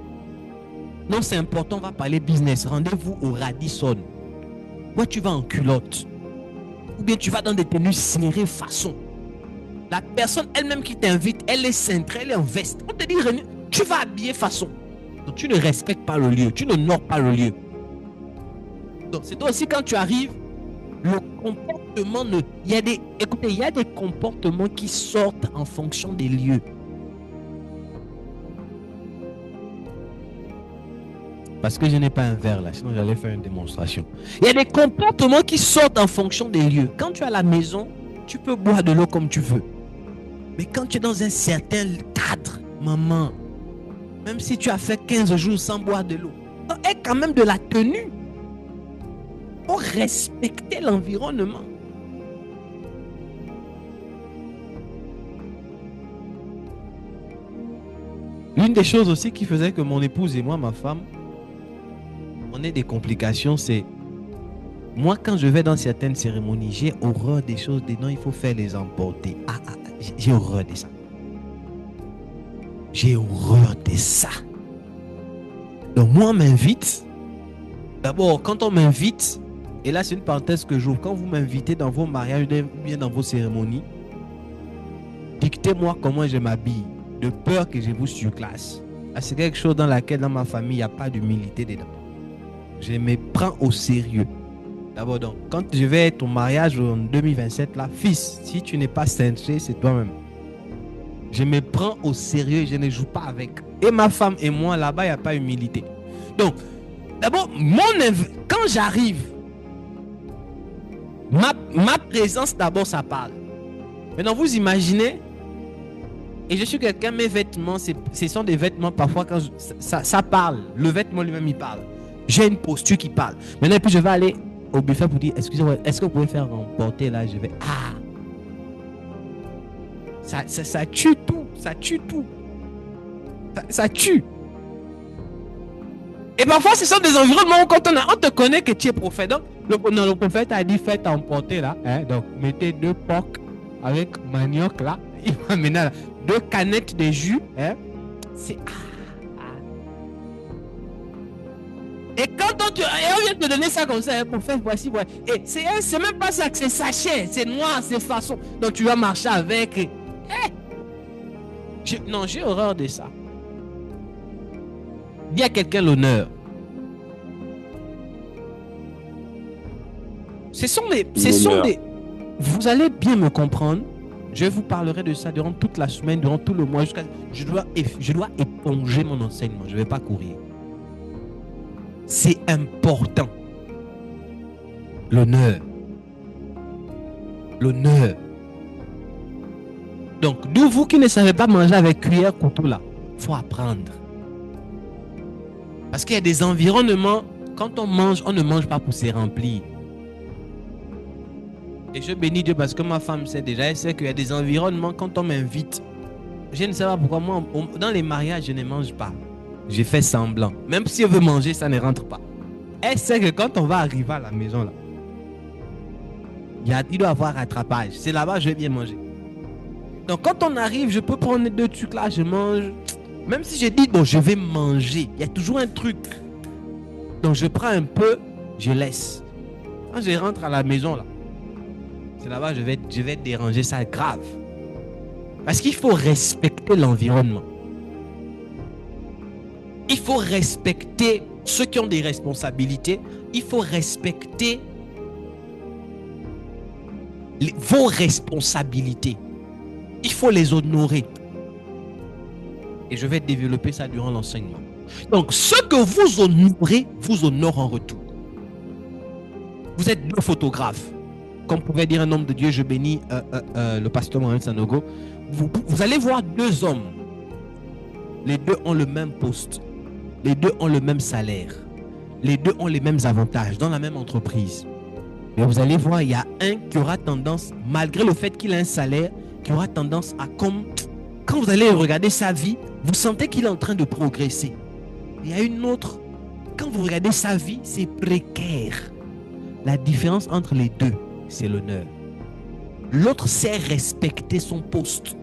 Non, c'est important, on va parler business. Rendez-vous au Radisson. Moi, tu vas en culotte. Ou bien tu vas dans des tenues serrées façon. La personne elle-même qui t'invite, elle est cintrée, elle est en veste. On te dit, tu vas habiller façon. Donc tu ne respectes pas le lieu, tu n'honores pas le lieu. Donc c'est toi aussi quand tu arrives, le comportement écoutez, il y a des comportements qui sortent en fonction des lieux. Parce que je n'ai pas un verre là, sinon j'allais faire une démonstration. Il y a des comportements qui sortent en fonction des lieux. Quand tu es à la maison, tu peux boire de l'eau comme tu veux. Mais quand tu es dans un certain cadre, maman, même si tu as fait 15 jours sans boire de l'eau, aie quand même de la tenue pour respecter l'environnement. L'une des choses aussi qui faisait que mon épouse et moi, ma femme, on ait des complications, c'est moi quand je vais dans certaines cérémonies, j'ai horreur des choses, des non, il faut faire les emporter. J'ai horreur de ça. J'ai horreur de ça. Donc moi on m'invite. D'abord quand on m'invite, et là c'est une parenthèse que j'ouvre, quand vous m'invitez dans vos mariages ou bien dans vos cérémonies, dictez-moi comment je m'habille, de peur que je vous surclasse. C'est quelque chose dans laquelle dans ma famille il n'y a pas d'humilité dedans. Je me prends au sérieux. D'abord, donc, quand je vais être au mariage en 2027, là, fils, si tu n'es pas cintré, c'est toi-même. Je me prends au sérieux, je ne joue pas avec. Et ma femme et moi, là-bas, il n'y a pas d'humilité. Donc, d'abord, quand j'arrive, ma présence, d'abord, ça parle. Maintenant, vous imaginez, et je suis quelqu'un, mes vêtements, ce sont des vêtements, parfois, quand ça parle. Le vêtement lui-même, il parle. J'ai une posture qui parle. Maintenant, puis je vais aller au buffet pour dire, excusez-moi, est-ce que vous pouvez faire emporter là? Je vais, ça tue tout. Ça tue tout. Ça tue. Et parfois, ce sont des environnements où quand on te connaît que tu es prophète. Donc, le prophète a dit, faites emporter là. Hein, donc, mettez 2 porcs avec manioc là. Il va maintenant là, 2 canettes de jus. Hein, c'est... Et quand on vient te donner ça comme ça, pour faire voici, voilà. Et c'est même pas ça, que c'est sachet, c'est noir, c'est façon. Donc tu vas marcher avec. Non, j'ai horreur de ça. Dis à quelqu'un l'honneur. Ce sont des. Vous allez bien me comprendre. Je vous parlerai de ça durant toute la semaine, durant tout le mois. Je dois éponger mon enseignement. Je ne vais pas courir. C'est important. L'honneur. L'honneur. Donc, d'où vous qui ne savez pas manger avec cuillère, couteau là, il faut apprendre. Parce qu'il y a des environnements, quand on mange, on ne mange pas pour se remplir. Et je bénis Dieu parce que ma femme sait déjà, elle sait qu'il y a des environnements, quand on m'invite, je ne sais pas pourquoi, moi, dans les mariages, je ne mange pas. J'ai fait semblant. Même si elle veut manger, ça ne rentre pas. Elle sait que quand on va arriver à la maison là, il doit y avoir rattrapage. C'est là-bas que je vais bien manger. Donc quand on arrive, je peux prendre les 2 trucs là, je mange. Même si je dis, bon, je vais manger, il y a toujours un truc. Donc je prends un peu, je laisse. Quand je rentre à la maison là, c'est là-bas que je vais déranger ça grave. Parce qu'il faut respecter l'environnement. Il faut respecter ceux qui ont des responsabilités. Il faut respecter vos responsabilités. Il faut les honorer. Et je vais développer ça durant l'enseignement. Donc, ce que vous honorez, vous honore en retour. Vous êtes 2 photographes. Comme pouvait dire un homme de Dieu, je bénis le pasteur Mohamed Sanogo. Vous allez voir 2 hommes. Les 2 ont le même poste. Les 2 ont le même salaire. Les 2 ont les mêmes avantages dans la même entreprise. Mais vous allez voir, il y a un qui aura tendance, malgré le fait qu'il a un salaire, qui aura tendance à comme... Quand vous allez regarder sa vie, vous sentez qu'il est en train de progresser. Il y a une autre, quand vous regardez sa vie, c'est précaire. La différence entre les 2, c'est l'honneur. L'autre sait respecter son poste.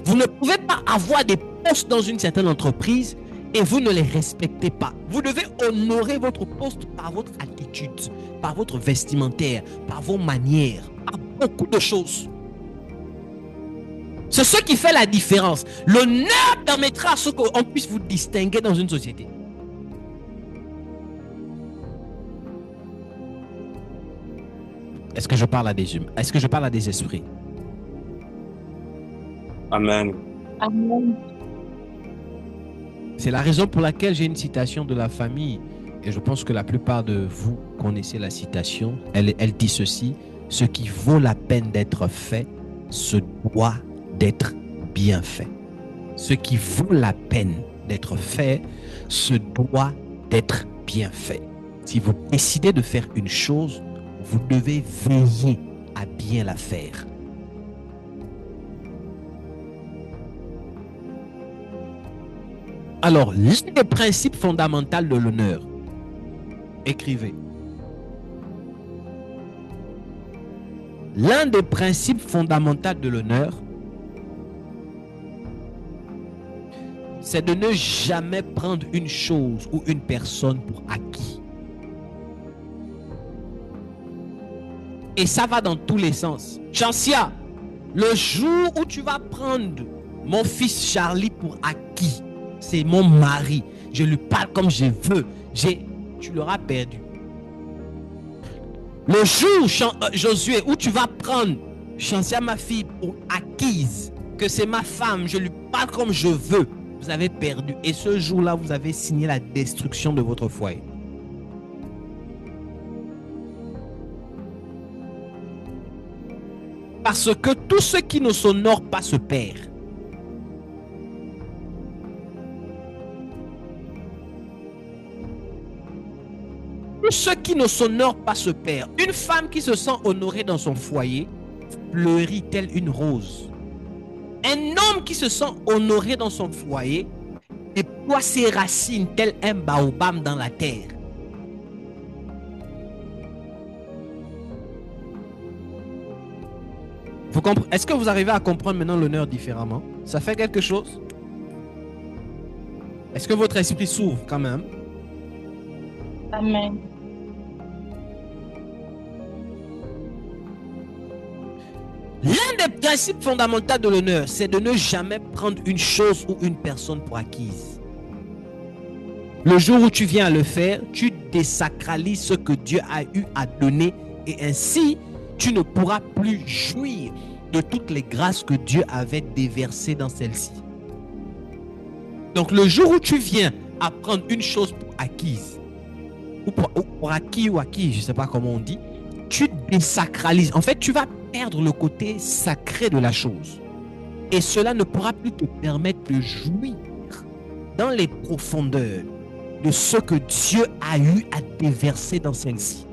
Vous ne pouvez pas avoir des postes dans une certaine entreprise et vous ne les respectez pas. Vous devez honorer votre poste par votre attitude, par votre vestimentaire, par vos manières, par beaucoup de choses. C'est ce qui fait la différence. L'honneur permettra à ce qu'on puisse vous distinguer dans une société. Est-ce que je parle à des humains? Est-ce que je parle à des esprits? Amen. Amen. C'est la raison pour laquelle j'ai une citation de la famille. Et je pense que la plupart de vous connaissez la citation. Elle dit ceci: ce qui vaut la peine d'être fait se doit d'être bien fait. Ce qui vaut la peine d'être fait se doit d'être bien fait. Si vous décidez de faire une chose, vous devez veiller à bien la faire. Alors, l'un des principes fondamentaux de l'honneur, écrivez. L'un des principes fondamentaux de l'honneur, c'est de ne jamais prendre une chose ou une personne pour acquis. Et ça va dans tous les sens. Chancia, le jour où tu vas prendre mon fils Charlie pour acquis, c'est mon mari, je lui parle comme je veux, tu l'auras perdu. Le jour, Josué, où tu vas prendre Chancia, ma fille, pour acquise, que c'est ma femme, je lui parle comme je veux, vous avez perdu. Et ce jour-là, vous avez signé la destruction de votre foyer. Parce que tout ce qui ne s'honore pas se perd. Tout ce qui ne s'honore pas se perd. Une femme qui se sent honorée dans son foyer fleurit telle une rose. Un homme qui se sent honoré dans son foyer déploie ses racines tel un baobab dans la terre. Est-ce que vous arrivez à comprendre maintenant l'honneur différemment? Ça fait quelque chose? Est-ce que votre esprit s'ouvre quand même? Amen. L'un des principes fondamentaux de l'honneur, c'est de ne jamais prendre une chose ou une personne pour acquise. Le jour où tu viens à le faire, tu désacralises ce que Dieu a eu à donner et ainsi, tu ne pourras plus jouir de toutes les grâces que Dieu avait déversées dans celle-ci. Donc le jour où tu viens à prendre une chose pour acquise, ou pour acquis ou acquis, je ne sais pas comment on dit, tu désacralises. En fait, tu vas perdre le côté sacré de la chose. Et cela ne pourra plus te permettre de jouir dans les profondeurs de ce que Dieu a eu à déverser dans celle-ci.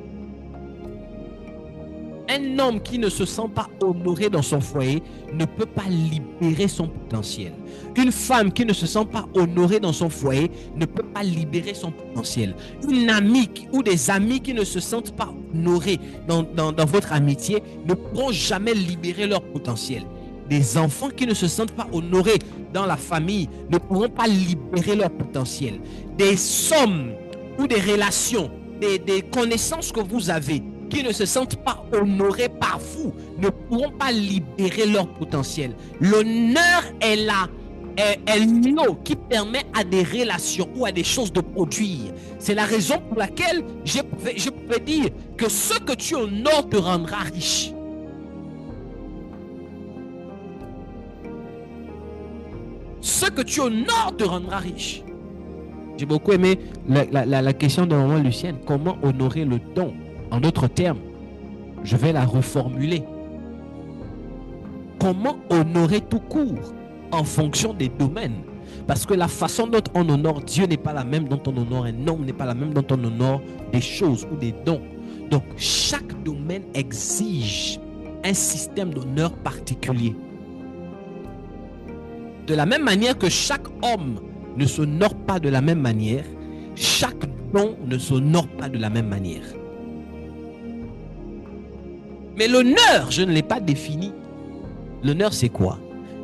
Un homme qui ne se sent pas honoré dans son foyer ne peut pas libérer son potentiel. Une femme qui ne se sent pas honorée dans son foyer ne peut pas libérer son potentiel. Une amie ou des amis qui ne se sentent pas honorés dans votre amitié ne pourront jamais libérer leur potentiel. Des enfants qui ne se sentent pas honorés dans la famille ne pourront pas libérer leur potentiel. Des sommes ou des relations, des connaissances que vous avez qui ne se sentent pas honorés par vous ne pourront pas libérer leur potentiel. L'honneur est là, est l'eau qui permet à des relations ou à des choses de produire. C'est la raison pour laquelle je pouvais dire que ce que tu honores te rendra riche. Ce que tu honores te rendra riche. J'ai beaucoup aimé la question de maman Lucienne. Comment honorer le don? En d'autres termes, je vais la reformuler. Comment honorer tout court en fonction des domaines? Parce que la façon dont on honore Dieu n'est pas la même dont on honore un homme, n'est pas la même dont on honore des choses ou des dons. Donc, chaque domaine exige un système d'honneur particulier. De la même manière que chaque homme ne s'honore pas de la même manière, chaque don ne s'honore pas de la même manière. Mais l'honneur, je ne l'ai pas défini. L'honneur, c'est quoi?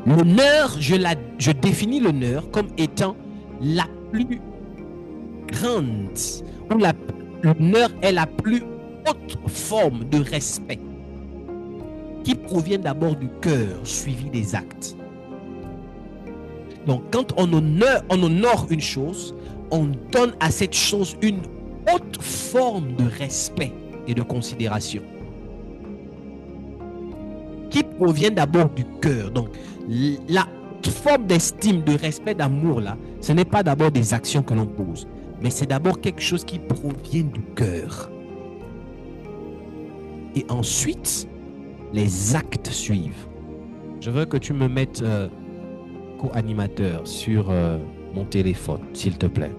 L'honneur, je définis l'honneur comme étant la plus grande, ou l'honneur est la plus haute forme de respect qui provient d'abord du cœur, suivi des actes. Donc, quand on honore une chose, on donne à cette chose une haute forme de respect et de considération qui provient d'abord du cœur. Donc, la forme d'estime, de respect, d'amour, là, ce n'est pas d'abord des actions que l'on pose, mais c'est d'abord quelque chose qui provient du cœur. Et ensuite, les actes suivent. Je veux que tu me mettes co-animateur sur mon téléphone, s'il te plaît.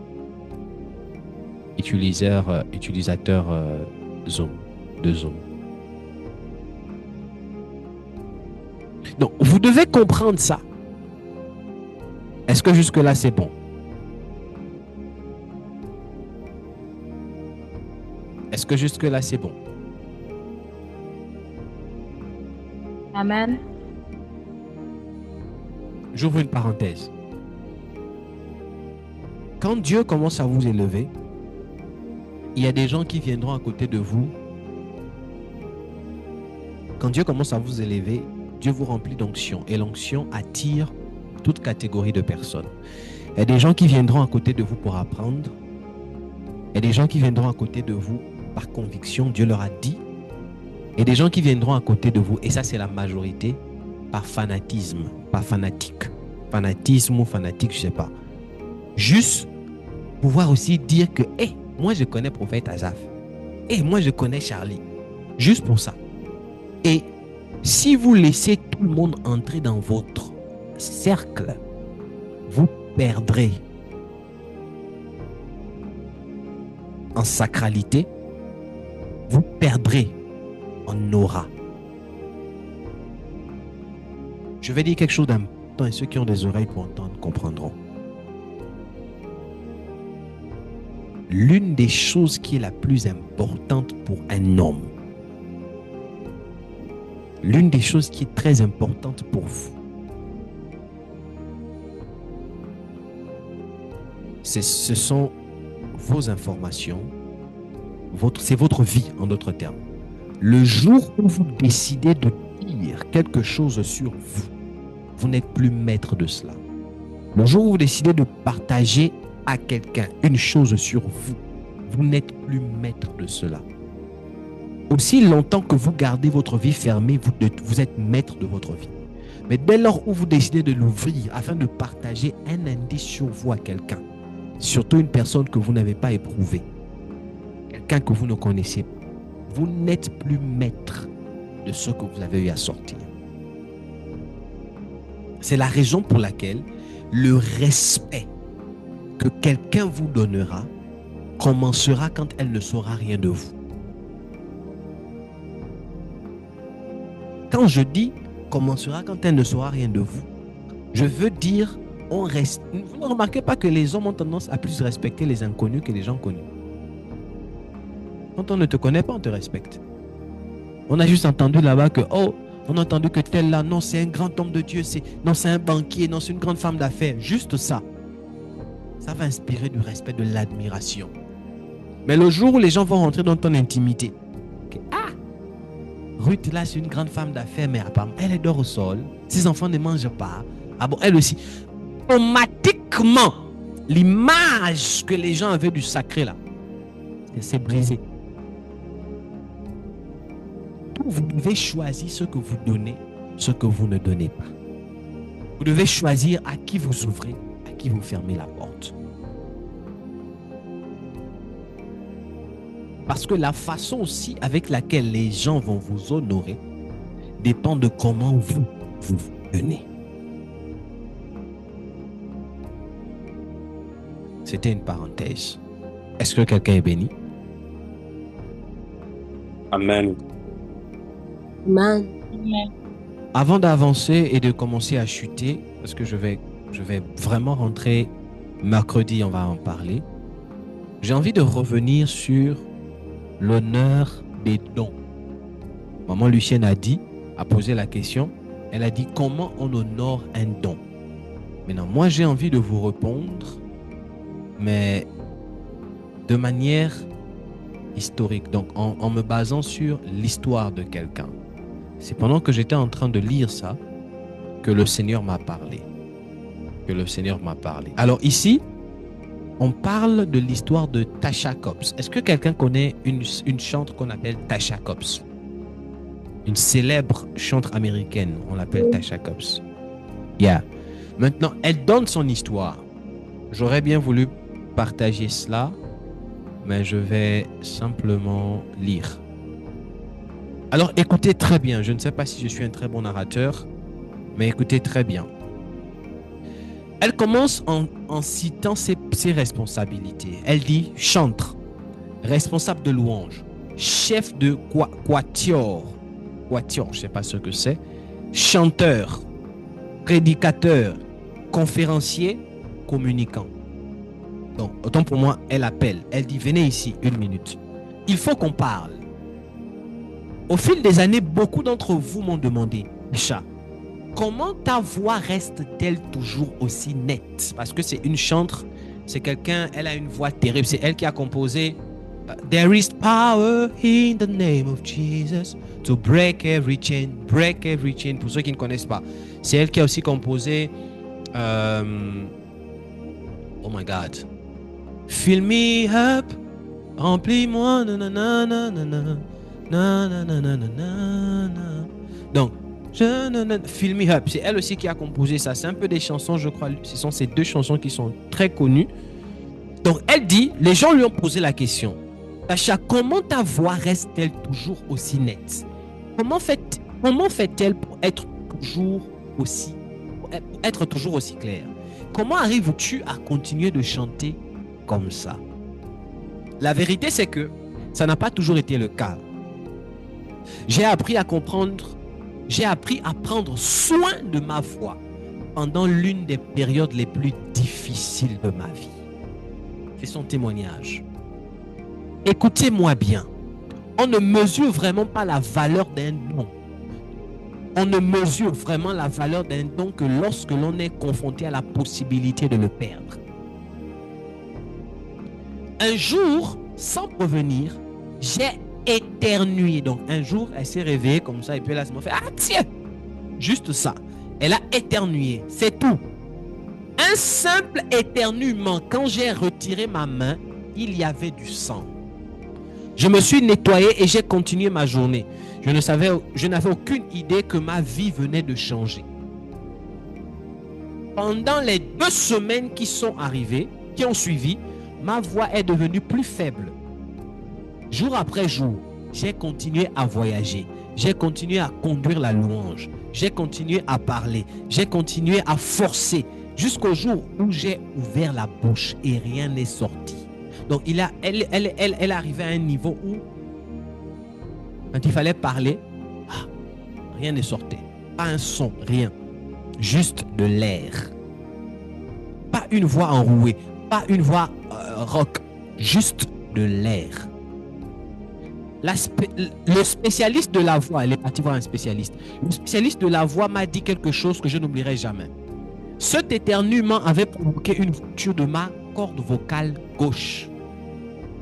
Utilisateur Zoom, de Zoom. Donc, vous devez comprendre ça. Est-ce que jusque-là, c'est bon? Est-ce que jusque-là, c'est bon? Amen. J'ouvre une parenthèse. Quand Dieu commence à vous élever, il y a des gens qui viendront à côté de vous. Quand Dieu commence à vous élever, Dieu vous remplit d'onction et l'onction attire toute catégorie de personnes. Il y a des gens qui viendront à côté de vous pour apprendre. Il y a des gens qui viendront à côté de vous par conviction, Dieu leur a dit. Il y a des gens qui viendront à côté de vous, et ça c'est la majorité, par fanatisme, pas fanatique. Fanatisme ou fanatique, je ne sais pas. Juste pouvoir aussi dire que, moi je connais prophète Azaf. Moi je connais Charlie. Juste pour ça. Et si vous laissez tout le monde entrer dans votre cercle, vous perdrez en sacralité, vous perdrez en aura. Je vais dire quelque chose d'important et ceux qui ont des oreilles pour entendre comprendront. L'une des choses qui est la plus importante pour un homme, l'une des choses qui est très importante pour vous, ce sont vos informations, c'est votre vie en d'autres termes. Le jour où vous décidez de dire quelque chose sur vous, vous n'êtes plus maître de cela. Le jour où vous décidez de partager à quelqu'un une chose sur vous, vous n'êtes plus maître de cela. Aussi longtemps que vous gardez votre vie fermée, vous êtes maître de votre vie. Mais dès lors où vous décidez de l'ouvrir afin de partager un indice sur vous à quelqu'un, surtout une personne que vous n'avez pas éprouvée, quelqu'un que vous ne connaissez pas, vous n'êtes plus maître de ce que vous avez eu à sortir. C'est la raison pour laquelle le respect que quelqu'un vous donnera commencera quand elle ne saura rien de vous. Quand je dis commencera quand elle ne saura rien de vous, je veux dire, on reste. Vous ne remarquez pas que les hommes ont tendance à plus respecter les inconnus que les gens connus. Quand on ne te connaît pas, on te respecte. On a juste entendu là-bas que, oh, on a entendu que tel là, non, c'est un grand homme de Dieu, non, c'est un banquier, non, c'est une grande femme d'affaires. Juste ça. Ça va inspirer du respect, de l'admiration. Mais le jour où les gens vont rentrer dans ton intimité, okay, ah, Ruth là, c'est une grande femme d'affaires, mais apparemment, elle dort au sol, ses enfants ne mangent pas. Ah bon, elle aussi. Automatiquement, l'image que les gens avaient du sacré là, c'est brisé. Vous devez choisir ce que vous donnez, ce que vous ne donnez pas. Vous devez choisir à qui vous ouvrez, à qui vous fermez la porte. Parce que la façon aussi avec laquelle les gens vont vous honorer dépend de comment vous donnez. C'était une parenthèse. Est-ce que quelqu'un est béni? Amen. Amen. Amen. Avant d'avancer et de commencer à chuter, parce que je vais vraiment rentrer mercredi, on va en parler. J'ai envie de revenir sur l'honneur des dons. Maman Lucienne a posé la question. Elle a dit comment on honore un don. Maintenant, moi j'ai envie de vous répondre, mais de manière historique, donc en me basant sur l'histoire de quelqu'un. C'est pendant que j'étais en train de lire ça que le Seigneur m'a parlé. Alors ici, on parle de l'histoire de Tasha Cobbs. Est-ce que quelqu'un connaît une chanteuse qu'on appelle Tasha Cobbs? Une célèbre chanteuse américaine, on l'appelle Tasha Cobbs. Yeah. Maintenant, elle donne son histoire. J'aurais bien voulu partager cela, mais je vais simplement lire. Alors écoutez très bien, je ne sais pas si je suis un très bon narrateur, mais écoutez très bien. Elle commence en citant ses responsabilités. Elle dit chantre, responsable de louange, chef de quatuor, je ne sais pas ce que c'est, chanteur, prédicateur, conférencier, communicant. Donc autant pour moi, elle appelle, elle dit venez ici, 1 minute. Il faut qu'on parle. Au fil des années, beaucoup d'entre vous m'ont demandé, Tasha, comment ta voix reste-t-elle toujours aussi nette? Parce que c'est une chanteuse, c'est quelqu'un, elle a une voix terrible. C'est elle qui a composé There is power in the name of Jesus to break every chain, break every chain. Pour ceux qui ne connaissent pas, c'est elle qui a aussi composé oh my God, Fill me up, remplis-moi, nanana, nanana. Na, na, na, na, na, na, na. Donc, Fill Me Up, c'est elle aussi qui a composé ça. C'est un peu des chansons, je crois. Ce sont ces 2 chansons qui sont très connues. Donc, elle dit, les gens lui ont posé la question. Tasha, comment ta voix reste-t-elle toujours aussi nette? Comment fait-elle pour être toujours aussi claire? Comment arrives-tu à continuer de chanter comme ça? La vérité, c'est que ça n'a pas toujours été le cas. J'ai appris à prendre soin de ma voix pendant l'une des périodes les plus difficiles de ma vie. C'est son témoignage. Écoutez-moi bien. On ne mesure vraiment pas la valeur d'un don. On ne mesure vraiment la valeur d'un don que lorsque l'on est confronté à la possibilité de le perdre. Un jour, sans prévenir, j'ai éternué. Donc un jour, elle s'est réveillée comme ça et puis elle a fait ah tiens, juste ça. Elle a éternué, c'est tout. Un simple éternuement. Quand j'ai retiré ma main, il y avait du sang. Je me suis nettoyé et j'ai continué ma journée. Je n'avais aucune idée que ma vie venait de changer. Pendant les 2 semaines qui sont arrivées, qui ont suivi, ma voix est devenue plus faible. Jour après jour, j'ai continué à voyager. J'ai continué à conduire la louange. J'ai continué à parler. J'ai continué à forcer jusqu'au jour où j'ai ouvert la bouche et rien n'est sorti. Donc, elle est arrivée à un niveau où, quand il fallait parler, rien ne sortait. Pas un son, rien. Juste de l'air. Pas une voix enrouée, pas une voix rock. Juste de l'air. Le spécialiste de la voix, elle est partie voir un spécialiste. Le spécialiste de la voix m'a dit quelque chose que je n'oublierai jamais. Cet éternuement avait provoqué une rupture de ma corde vocale gauche.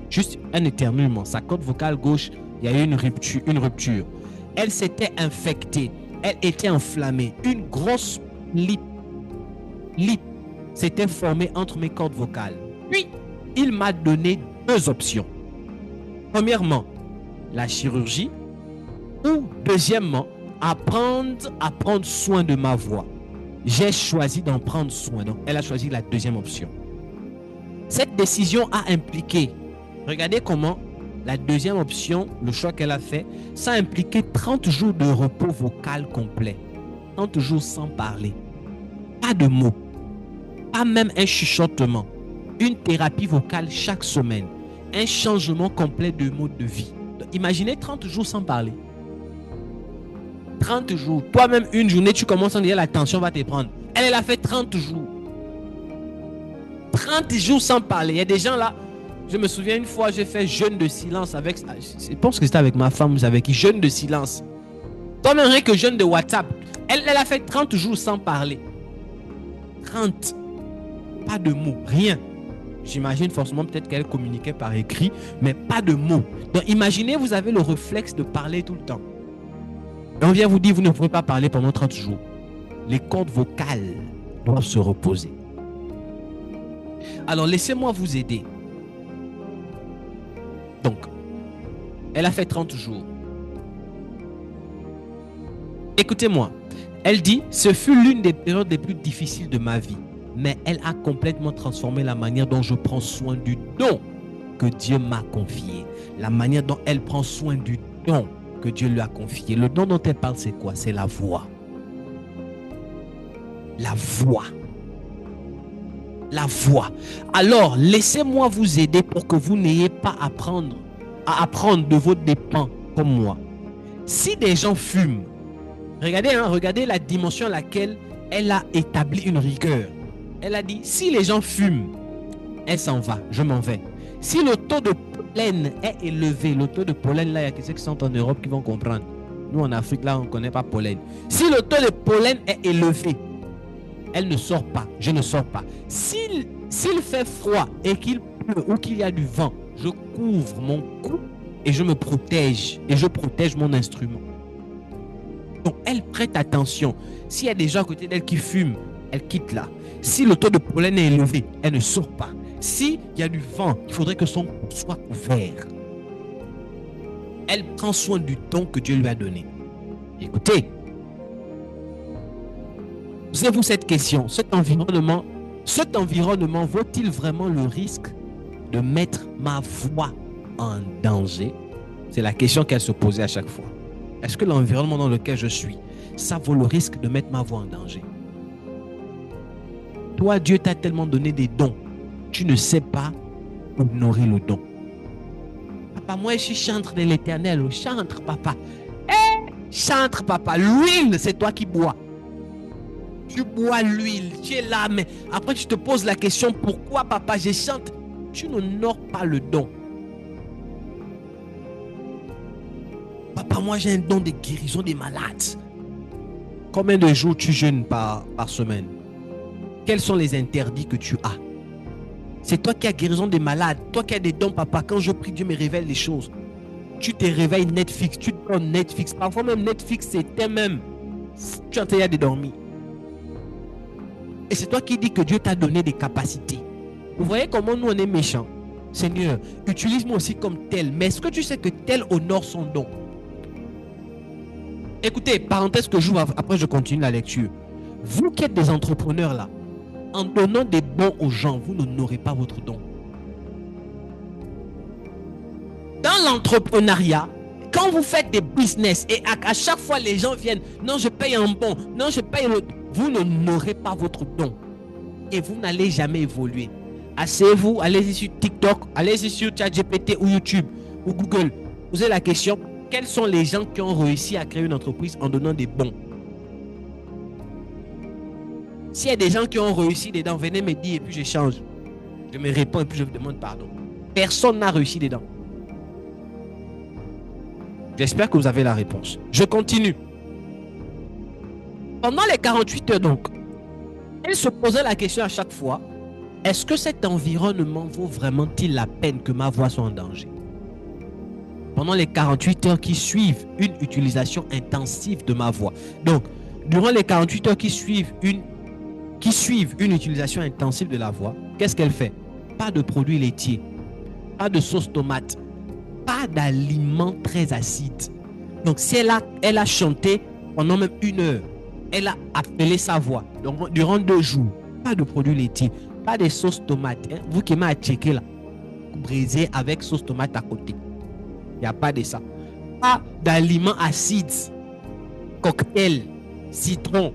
Juste un éternuement. Sa corde vocale gauche, il y a eu une rupture. Elle s'était infectée. Elle était enflammée. Une grosse lip s'était formée entre mes cordes vocales. Puis, il m'a donné 2 options. Premièrement, la chirurgie, ou deuxièmement, apprendre à prendre soin de ma voix. J'ai choisi d'en prendre soin. Donc, elle a choisi la deuxième option. Cette décision a impliqué, regardez comment la deuxième option, le choix qu'elle a fait, ça a impliqué 30 jours de repos vocal complet. 30 jours sans parler. Pas de mots. Pas même un chuchotement. Une thérapie vocale chaque semaine. Un changement complet de mode de vie. Donc, imaginez 30 jours sans parler. 30 jours. Toi-même, une journée, tu commences à dire la tension va te prendre. Elle a fait 30 jours. 30 jours sans parler. Il y a des gens là. Je me souviens une fois, j'ai fait jeûne de silence avec. Je pense que c'était avec ma femme, avec qui jeûne de silence. Toi-même, rien que jeûne de WhatsApp. Elle a fait 30 jours sans parler. 30. Pas de mots, rien. J'imagine forcément peut-être qu'elle communiquait par écrit, mais pas de mots. Donc imaginez, vous avez le réflexe de parler tout le temps. Et on vient vous dire, vous ne pouvez pas parler pendant 30 jours. Les cordes vocales doivent se reposer. Alors laissez-moi vous aider. Donc, elle a fait 30 jours. Écoutez-moi. Elle dit, ce fut l'une des périodes les plus difficiles de ma vie. Mais elle a complètement transformé la manière dont je prends soin du don que Dieu m'a confié. La manière dont elle prend soin du don que Dieu lui a confié. Le don dont elle parle, c'est quoi? C'est la voix. La voix. La voix. Alors, laissez-moi vous aider pour que vous n'ayez pas à apprendre de vos dépens comme moi. Si des gens fument, regardez la dimension à laquelle elle a établi une rigueur. Elle a dit, si les gens fument, elle s'en va, je m'en vais. Si le taux de pollen est élevé, le taux de pollen, là, il y a quelques qui sont en Europe qui vont comprendre. Nous, en Afrique, là, on ne connaît pas pollen. Si le taux de pollen est élevé, elle ne sort pas, je ne sors pas. S'il fait froid et qu'il pleut ou qu'il y a du vent, je couvre mon cou et je me protège. Et je protège mon instrument. Donc, elle prête attention. S'il y a des gens à côté d'elle qui fument, elle quitte là. Si le taux de pollen est élevé, elle ne sort pas. S'il y a du vent, il faudrait que son cou soit couvert. Elle prend soin du don que Dieu lui a donné. Écoutez, posez-vous cette question. Cet environnement vaut-il vraiment le risque de mettre ma voix en danger? C'est la question qu'elle se posait à chaque fois. Est-ce que l'environnement dans lequel je suis, ça vaut le risque de mettre ma voix en danger? Toi, Dieu t'a tellement donné des dons. Tu ne sais pas honorer le don. Papa, moi, je suis chantre de l'Éternel. Chantre, papa. Chantre, papa. L'huile, c'est toi qui bois. Tu bois l'huile. Tu es là, mais après, tu te poses la question, pourquoi, papa, je chante? Tu n'honores pas le don. Papa, moi, j'ai un don de guérison des malades. Combien de jours tu jeûnes par semaine? Quels sont les interdits que tu as? C'est toi qui as guérison des malades. Toi qui as des dons, papa. Quand je prie, Dieu me révèle les choses. Tu te réveilles Netflix. Tu te donnes Netflix. Parfois même Netflix, c'était même. Tu es en train de dormir. Et c'est toi qui dis que Dieu t'a donné des capacités. Vous voyez comment nous on est méchants? Seigneur, utilise-moi aussi comme tel. Mais est-ce que tu sais que tel honore son don? Écoutez, parenthèse que j'ouvre, après je continue la lecture. Vous qui êtes des entrepreneurs là, En donnant des bons aux gens, vous n'honorez pas votre don. Dans l'entrepreneuriat, quand vous faites des business et à chaque fois les gens viennent, non, je paye un bon, non, je paye l'autre, vous n'honorez pas votre don et vous n'allez jamais évoluer. Asseyez-vous, allez-y sur TikTok, allez-y sur ChatGPT ou YouTube ou Google. Posez la question, quels sont les gens qui ont réussi à créer une entreprise en donnant des bons? S'il y a des gens qui ont réussi dedans, venez me dire et puis je change. Je me réponds et puis je vous demande pardon. Personne n'a réussi dedans. J'espère que vous avez la réponse. Je continue. Pendant les 48 heures donc, elle se posait la question à chaque fois, est-ce que cet environnement vaut vraiment-il la peine que ma voix soit en danger? Pendant les 48 heures qui suivent une utilisation intensive de ma voix. Donc, durant les 48 heures qui suivent une utilisation intensive de la voix, qu'est-ce qu'elle fait? Pas de produits laitiers, pas de sauce tomate, pas d'aliments très acides. Donc, si elle a chanté pendant même 1 heure, elle a appelé sa voix. Donc, durant 2 jours, pas de produits laitiers, pas de sauce tomate. Hein? Vous qui m'avez checké là, brisé avec sauce tomate à côté. Il n'y a pas de ça. Pas d'aliments acides, cocktail, citron.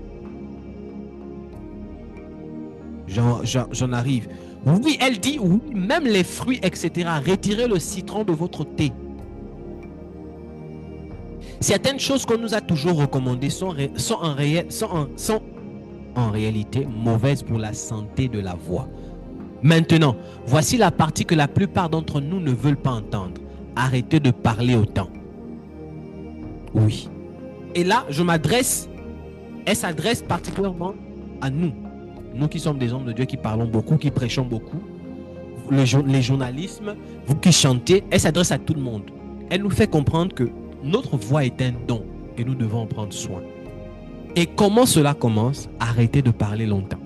J'en arrive. Oui, elle dit, oui, même les fruits, etc. Retirez le citron de votre thé. Certaines choses qu'on nous a toujours recommandées sont en réalité mauvaises pour la santé de la voix. Maintenant, voici la partie que la plupart d'entre nous ne veulent pas entendre. Arrêtez de parler autant. Oui. Et là, elle s'adresse particulièrement à nous. Nous qui sommes des hommes de Dieu, qui parlons beaucoup, qui prêchons beaucoup, les journalismes, vous qui chantez, elle s'adresse à tout le monde. Elle nous fait comprendre que notre voix est un don et nous devons en prendre soin. Et comment cela commence? Arrêtez de parler longtemps.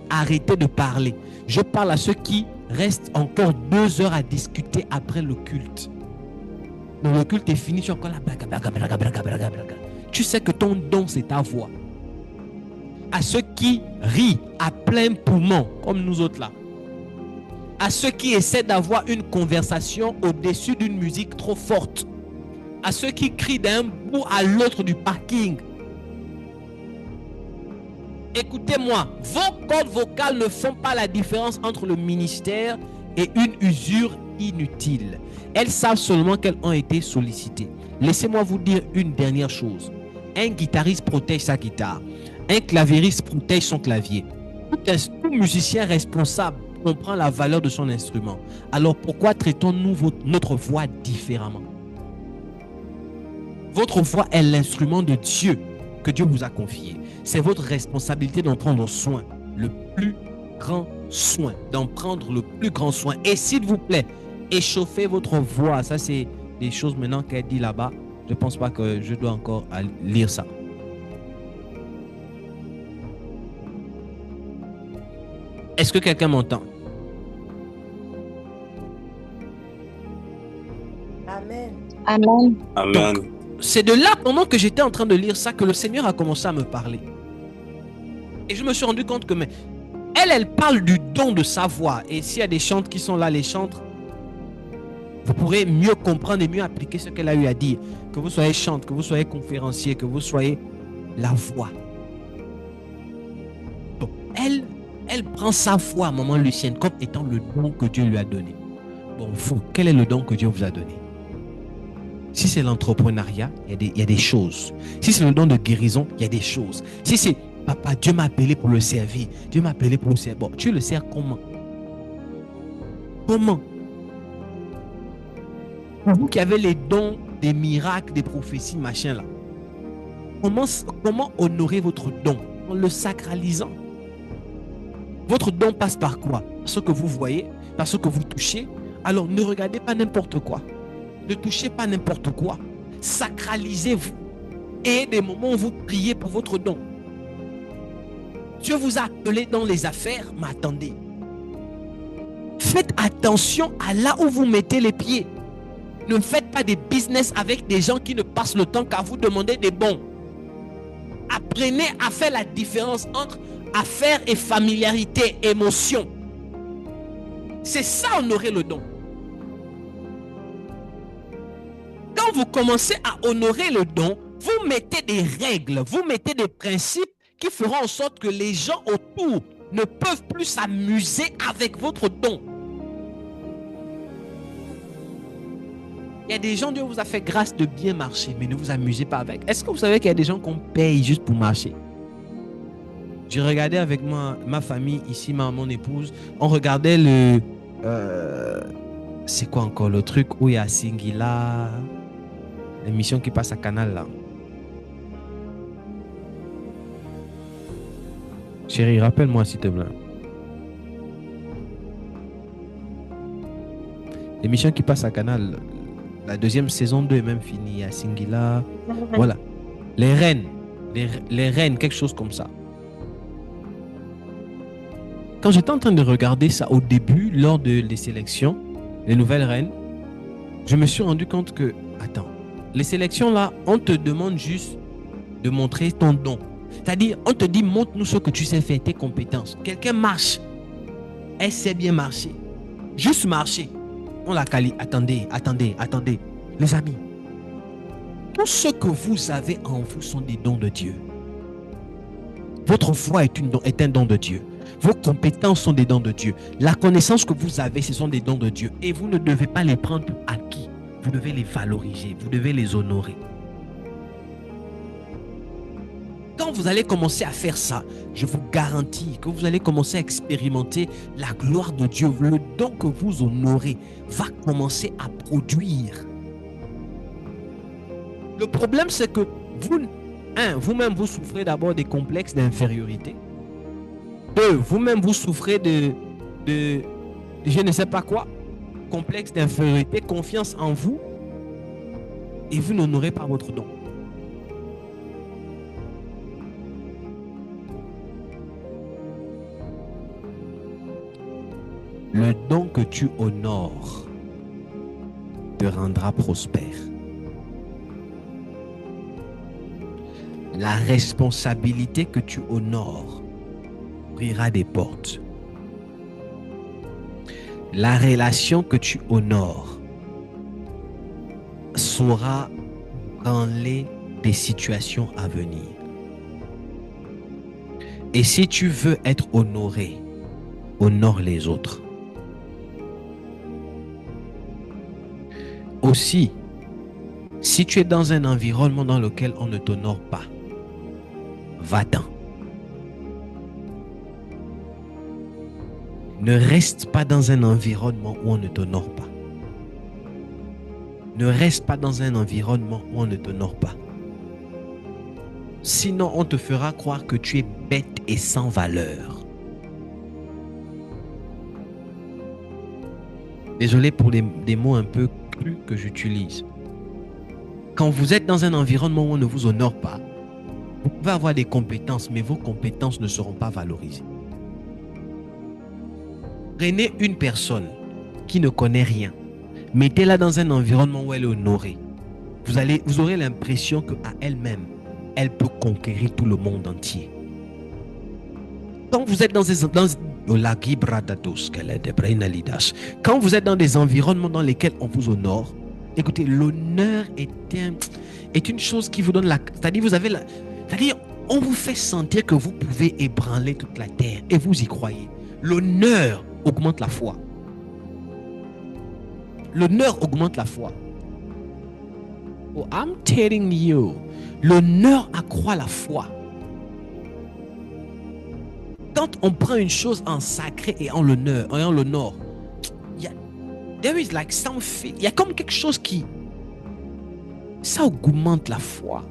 Arrêtez de parler. Je parle à ceux qui restent encore 2 heures à discuter après le culte. Donc le culte est fini, tu es encore là. Tu sais que ton don, c'est ta voix. À ceux qui rient à plein poumon, comme nous autres là. À ceux qui essaient d'avoir une conversation au-dessus d'une musique trop forte. À ceux qui crient d'un bout à l'autre du parking. Écoutez-moi, vos cordes vocales ne font pas la différence entre le ministère et une usure inutile. Elles savent seulement qu'elles ont été sollicitées. Laissez-moi vous dire une dernière chose. Un guitariste protège sa guitare. Un claviériste protège son clavier. Tout musicien responsable comprend la valeur de son instrument. Alors pourquoi traitons-nous notre voix différemment? Votre voix est l'instrument de Dieu que Dieu vous a confié. C'est votre responsabilité d'en prendre soin, le plus grand soin, d'en prendre le plus grand soin. Et s'il vous plaît, échauffez votre voix. Ça, c'est des choses maintenant qu'elle dit là-bas. Je ne pense pas que je dois encore lire ça. Est-ce que quelqu'un m'entend? Amen. Amen. Amen. Donc, c'est de là, pendant que j'étais en train de lire ça, que le Seigneur a commencé à me parler. Et je me suis rendu compte que elle parle du don de sa voix. Et s'il y a des chantres qui sont là, les chantres, vous pourrez mieux comprendre et mieux appliquer ce qu'elle a eu à dire. Que vous soyez chantre, que vous soyez conférencier, que vous soyez la voix. Donc, elle prend sa voix, maman Lucienne, comme étant le don que Dieu lui a donné. Bon, vous, quel est le don que Dieu vous a donné? Si c'est l'entrepreneuriat, il y a des choses. Si c'est le don de guérison, il y a des choses. Si c'est papa, Dieu m'a appelé pour le servir. Dieu m'a appelé pour le servir. Bon, tu le sers comment? Comment? Vous qui avez les dons des miracles, des prophéties, machin là. Comment honorer votre don? En le sacralisant. Votre don passe par quoi? Par ce que vous voyez, par ce que vous touchez. Alors ne regardez pas n'importe quoi. Ne touchez pas n'importe quoi. Sacralisez-vous. Et des moments où vous priez pour votre don. Dieu vous a appelé dans les affaires, mais attendez. Faites attention à là où vous mettez les pieds. Ne faites pas des business avec des gens qui ne passent le temps qu'à vous demander des bons. Apprenez à faire la différence entre affaires et familiarité, émotion. C'est ça, honorer le don. Quand vous commencez à honorer le don, vous mettez des règles, vous mettez des principes qui feront en sorte que les gens autour ne peuvent plus s'amuser avec votre don. Il y a des gens, Dieu vous a fait grâce de bien marcher, mais ne vous amusez pas avec. Est-ce que vous savez qu'il y a des gens qu'on paye juste pour marcher? J'ai regardé avec ma famille ici, mon épouse, on regardait le... c'est quoi encore le truc où il y a Singila, l'émission qui passe à Canal là. Chérie, rappelle-moi s'il te plaît. L'émission qui passe à Canal, la deuxième saison 2 est même finie. À Singila. Voilà. Les reines. Les reines, quelque chose comme ça. Quand j'étais en train de regarder ça au début, lors des sélections, les nouvelles reines, je me suis rendu compte que, attends, les sélections là, on te demande juste de montrer ton don. C'est-à-dire, on te dit, montre-nous ce que tu sais faire, tes compétences. Quelqu'un marche. Elle sait bien marcher. Juste marcher. On la qualifie. Attendez. Les amis, tout ce que vous avez en vous sont des dons de Dieu. Votre foi est un don de Dieu. Vos compétences sont des dons de Dieu. La connaissance que vous avez, ce sont des dons de Dieu. Et vous ne devez pas les prendre pour acquis. Vous devez les valoriser. Vous devez les honorer. Quand vous allez commencer à faire ça, je vous garantis que vous allez commencer à expérimenter la gloire de Dieu. Le don que vous honorez va commencer à produire. Le problème, c'est que vous-même, vous souffrez d'abord des complexes d'infériorité. 2, vous-même, vous souffrez de je ne sais pas quoi, complexe d'infériorité, confiance en vous, et vous n'honorez pas votre don. Le don que tu honores te rendra prospère. La responsabilité que tu honores ouvrira des portes. La relation que tu honores saura branler des situations à venir. Et si tu veux être honoré, honore les autres. Aussi, si tu es dans un environnement dans lequel on ne t'honore pas, va-t'en. Ne reste pas dans un environnement où on ne t'honore pas. Ne reste pas dans un environnement où on ne t'honore pas. Sinon, on te fera croire que tu es bête et sans valeur. Désolé pour des mots un peu crus que j'utilise. Quand vous êtes dans un environnement où on ne vous honore pas, vous pouvez avoir des compétences, mais vos compétences ne seront pas valorisées. Prenez une personne qui ne connaît rien, mettez-la dans un environnement où elle est honorée. Vous aurez l'impression qu'à elle-même, elle peut conquérir tout le monde entier. Quand vous êtes dans des environnements dans lesquels on vous honore, écoutez, l'honneur est une chose qui vous donne c'est-à-dire, on vous fait sentir que vous pouvez ébranler toute la terre et vous y croyez. L'honneur augmente la foi. L'honneur augmente la foi. Oh, I'm telling you, l'honneur accroît la foi. Quand on prend une chose en sacré et en l'honneur, there is like something, il y a comme quelque chose qui, ça augmente la foi.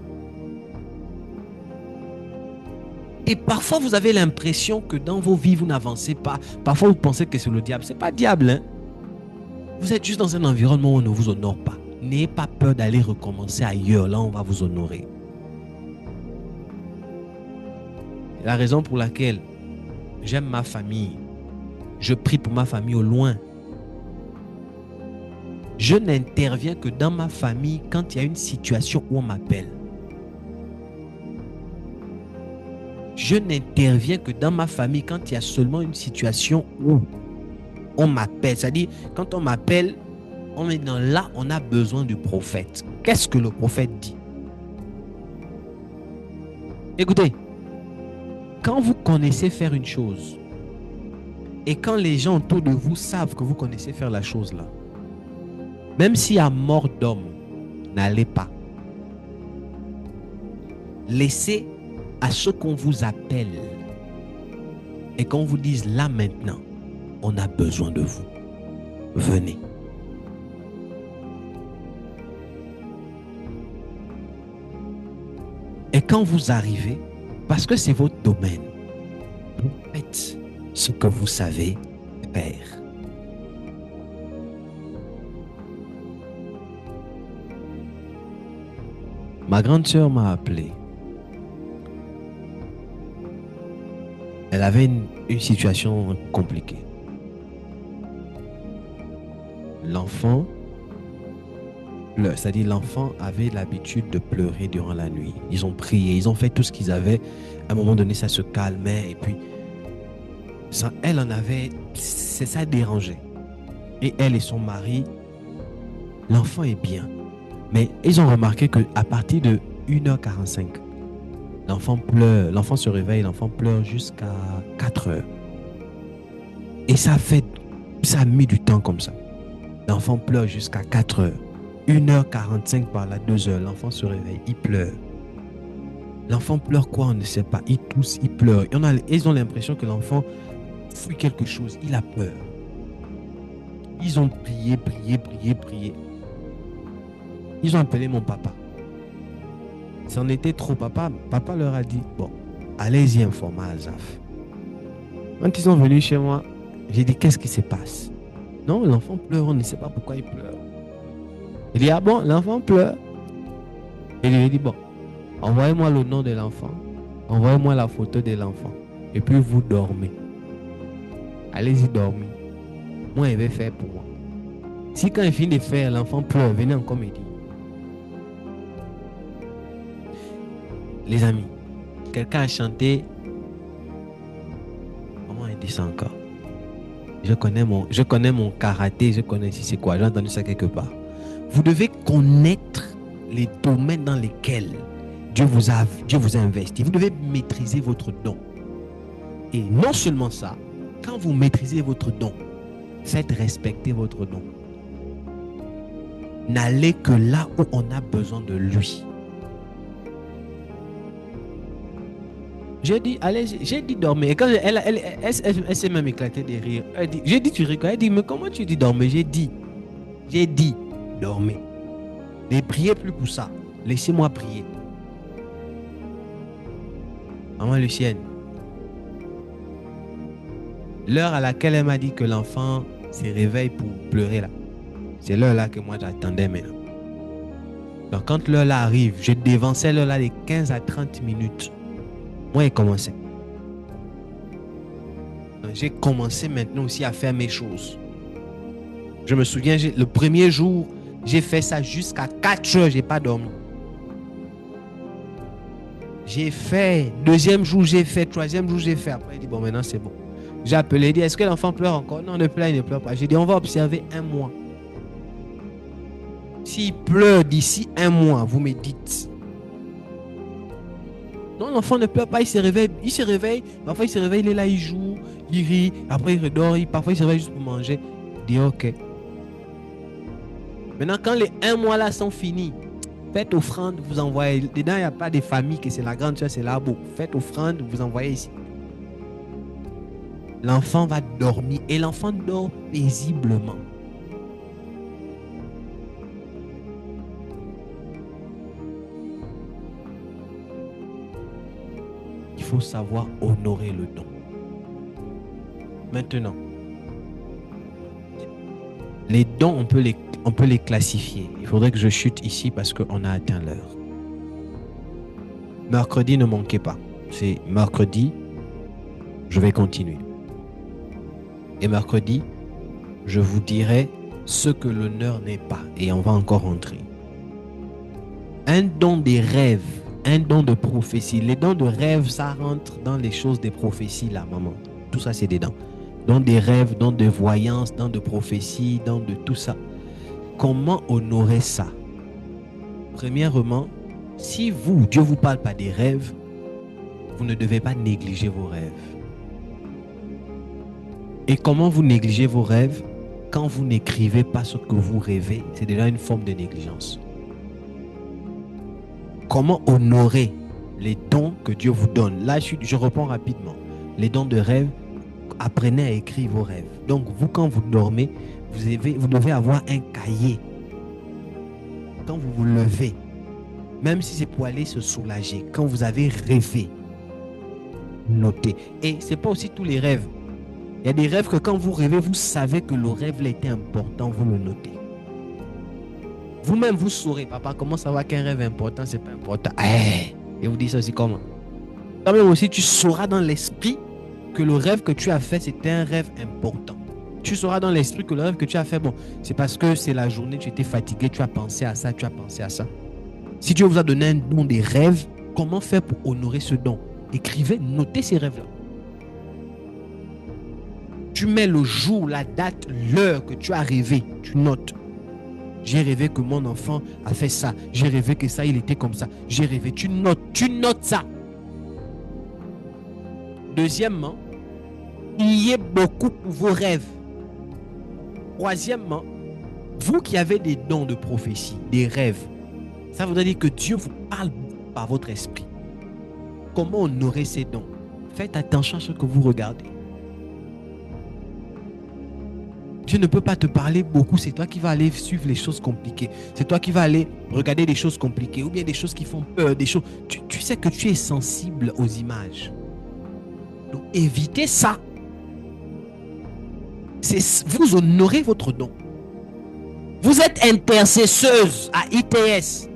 Et parfois, vous avez l'impression que dans vos vies, vous n'avancez pas. Parfois, vous pensez que c'est le diable. Ce n'est pas le diable, hein? Vous êtes juste dans un environnement où on ne vous honore pas. N'ayez pas peur d'aller recommencer ailleurs. Là, on va vous honorer. C'est la raison pour laquelle j'aime ma famille. Je prie pour ma famille au loin. Je n'interviens que dans ma famille quand il y a une situation où on m'appelle. Je n'interviens que dans ma famille quand il y a seulement une situation où on m'appelle. C'est-à-dire, quand on m'appelle, là, on a besoin du prophète. Qu'est-ce que le prophète dit? Écoutez, quand vous connaissez faire une chose, et quand les gens autour de vous savent que vous connaissez faire la chose là, même s'il y a mort d'homme, n'allez pas. Laissez à ce qu'on vous appelle et qu'on vous dise là maintenant, on a besoin de vous. Venez. Et quand vous arrivez, parce que c'est votre domaine, vous faites ce que vous savez faire. Ma grande sœur m'a appelé. Elle avait une situation compliquée. L'enfant, c'est-à-dire l'enfant avait l'habitude de pleurer durant la nuit. Ils ont prié, ils ont fait tout ce qu'ils avaient. À un moment donné, ça se calmait et puis ça, elle en avait, ça dérangeait. Et elle et son mari, l'enfant est bien. Mais ils ont remarqué qu'à partir de 1h45, l'enfant pleure, l'enfant se réveille, l'enfant pleure jusqu'à 4h. Et ça a mis du temps comme ça. L'enfant pleure jusqu'à 4h. 1h45 par là, 2h, l'enfant se réveille, il pleure. L'enfant pleure quoi, on ne sait pas. Il tousse, il pleure. Ils ont l'impression que l'enfant fuit quelque chose, il a peur. Ils ont prié. Ils ont appelé mon papa. C'en était trop. Papa leur a dit, bon, allez-y informer Azaf. Quand ils sont venus chez moi, j'ai dit, qu'est-ce qui se passe? Non, l'enfant pleure, on ne sait pas pourquoi il pleure. Il dit, ah bon, l'enfant pleure. Et il lui dit, bon, envoyez-moi le nom de l'enfant, envoyez-moi la photo de l'enfant, et puis vous dormez. Allez-y dormir. Moi, il va faire pour moi. Si quand il finit de faire, l'enfant pleure, venez encore me dire. Les amis, quelqu'un a chanté. Comment il dit ça encore? Je connais mon karaté, je connais si c'est quoi, j'ai entendu ça quelque part. Vous devez connaître les domaines dans lesquels Dieu vous a investi. Vous devez maîtriser votre don. Et non seulement ça, quand vous maîtrisez votre don, faites respecter votre don. N'allez que là où on a besoin de lui. J'ai dit, allez, j'ai dit dormir. Et quand elle s'est même éclatée de rire. J'ai dit, tu rigoles. Elle dit, mais comment tu dis dormir? J'ai dit, dormez. Ne priez plus pour ça. Laissez-moi prier. Maman Lucienne, l'heure à laquelle elle m'a dit que l'enfant se réveille pour pleurer là, c'est l'heure là que moi j'attendais maintenant. Donc quand l'heure là arrive, je dévançais l'heure là de 15 à 30 minutes. Moi, il commençait. J'ai commencé maintenant aussi à faire mes choses. Je me souviens, le premier jour, j'ai fait ça jusqu'à 4 heures, je n'ai pas dormi. J'ai fait, deuxième jour, j'ai fait, troisième jour, j'ai fait. Après, il dit, bon, maintenant, c'est bon. J'ai appelé, il dit, est-ce que l'enfant pleure encore? Non, il ne pleure pas. J'ai dit, on va observer 1 mois. S'il pleure d'ici 1 mois, vous me dites. Non, l'enfant ne pleure pas, il se réveille, parfois il se réveille, il est là, il joue, il rit, après il redort, parfois il se réveille juste pour manger. Il dit ok. Maintenant, quand les 1 mois là sont finis, faites offrande, vous envoyez. Dedans, il n'y a pas de famille, que c'est la grande soeur, c'est là-bas. Faites offrande, vous envoyez ici. L'enfant va dormir et l'enfant dort paisiblement. Il faut savoir honorer le don. Maintenant, les dons, on peut les classifier. Il faudrait que je chute ici parce qu'on a atteint l'heure. Mercredi, ne manquez pas. C'est mercredi, je vais continuer. Et mercredi, je vous dirai ce que l'honneur n'est pas. Et on va encore rentrer. Un don des rêves un don de prophétie. Les dons de rêve, ça rentre dans les choses des prophéties, là, maman. Tout ça, c'est des dons. Dons des rêves, dons de voyance, dons de prophétie, dons de tout ça. Comment honorer ça? Premièrement, si vous, Dieu vous parle pas des rêves, vous ne devez pas négliger vos rêves. Et comment vous négligez vos rêves? Quand vous n'écrivez pas ce que vous rêvez, c'est déjà une forme de négligence. Comment honorer les dons que Dieu vous donne? Là, je reprends rapidement. Les dons de rêve, apprenez à écrire vos rêves. Donc, vous, quand vous dormez, vous devez avoir un cahier. Quand vous vous levez, même si c'est pour aller se soulager, quand vous avez rêvé, notez. Et ce n'est pas aussi tous les rêves. Il y a des rêves que quand vous rêvez, vous savez que le rêve là était important, vous le notez. Vous-même, vous saurez, papa, comment savoir qu'un rêve est important, c'est pas important. Et vous dites ça aussi comment? Toi-même aussi, tu sauras dans l'esprit que le rêve que tu as fait, c'était un rêve important. Tu sauras dans l'esprit que le rêve que tu as fait, bon, c'est parce que c'est la journée, tu étais fatigué, tu as pensé à ça, tu as pensé à ça. Si Dieu vous a donné un don des rêves, comment faire pour honorer ce don? Écrivez, notez ces rêves-là. Tu mets le jour, la date, l'heure que tu as rêvé, tu notes. J'ai rêvé que mon enfant a fait ça. J'ai rêvé que ça, il était comme ça. J'ai rêvé, tu notes ça. Deuxièmement, priez beaucoup pour vos rêves. Troisièmement, vous qui avez des dons de prophétie, des rêves, ça voudrait dire que Dieu vous parle par votre esprit. Comment honorer ces dons? Faites attention à ce que vous regardez. Dieu ne peut pas te parler beaucoup, c'est toi qui vas aller suivre les choses compliquées. C'est toi qui vas aller regarder des choses compliquées ou bien des choses qui font peur, des choses. Tu sais que tu es sensible aux images. Donc évitez ça. Vous honorez votre don. Vous êtes intercesseuse à ITS.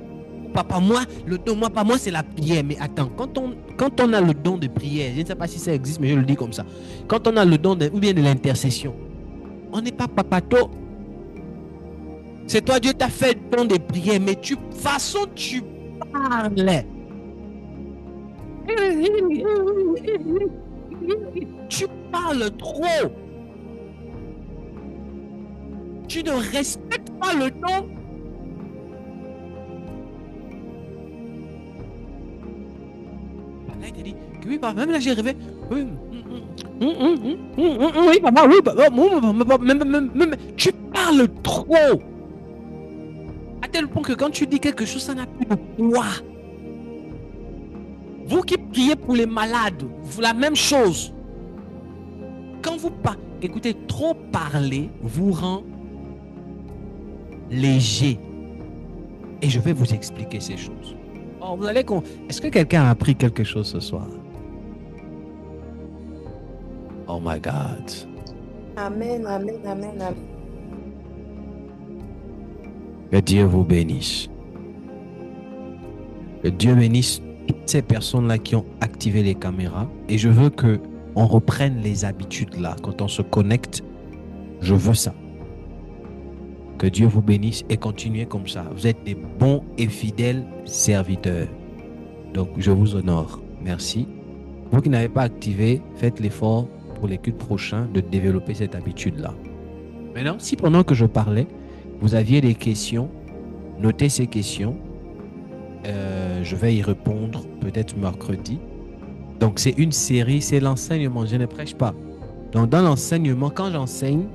Papa, moi, le don, moi, c'est la prière. Mais attends, quand on a le don de prière, je ne sais pas si ça existe, mais je le dis comme ça. Quand on a le don ou bien de l'intercession, on n'est pas papato. C'est toi, Dieu t'a fait le don de prière, mais façon tu parles. Tu parles trop. Tu ne respectes pas le don. Là, il t'a dit que oui, papa, même là, j'ai rêvé. Oui, papa, même, tu parles trop. À tel point que quand tu dis quelque chose, ça n'a plus de poids. Vous qui priez pour les malades, vous la même chose. Quand vous parlez, écoutez, trop parler vous rend léger. Et je vais vous expliquer ces choses. Oh, est-ce que quelqu'un a appris quelque chose ce soir? Oh my God. Amen, amen, amen, amen. Que Dieu vous bénisse. Que Dieu bénisse toutes ces personnes-là qui ont activé les caméras. Et je veux qu'on reprenne les habitudes là. Quand on se connecte, je veux ça. Que Dieu vous bénisse et continuez comme ça. Vous êtes des bons et fidèles serviteurs. Donc, je vous honore. Merci. Vous qui n'avez pas activé, faites l'effort pour les cultes prochains de développer cette habitude-là. Maintenant, si pendant que je parlais, vous aviez des questions, notez ces questions. Je vais y répondre peut-être mercredi. Donc, c'est une série, c'est l'enseignement. Je ne prêche pas. Donc, dans l'enseignement, quand j'enseigne,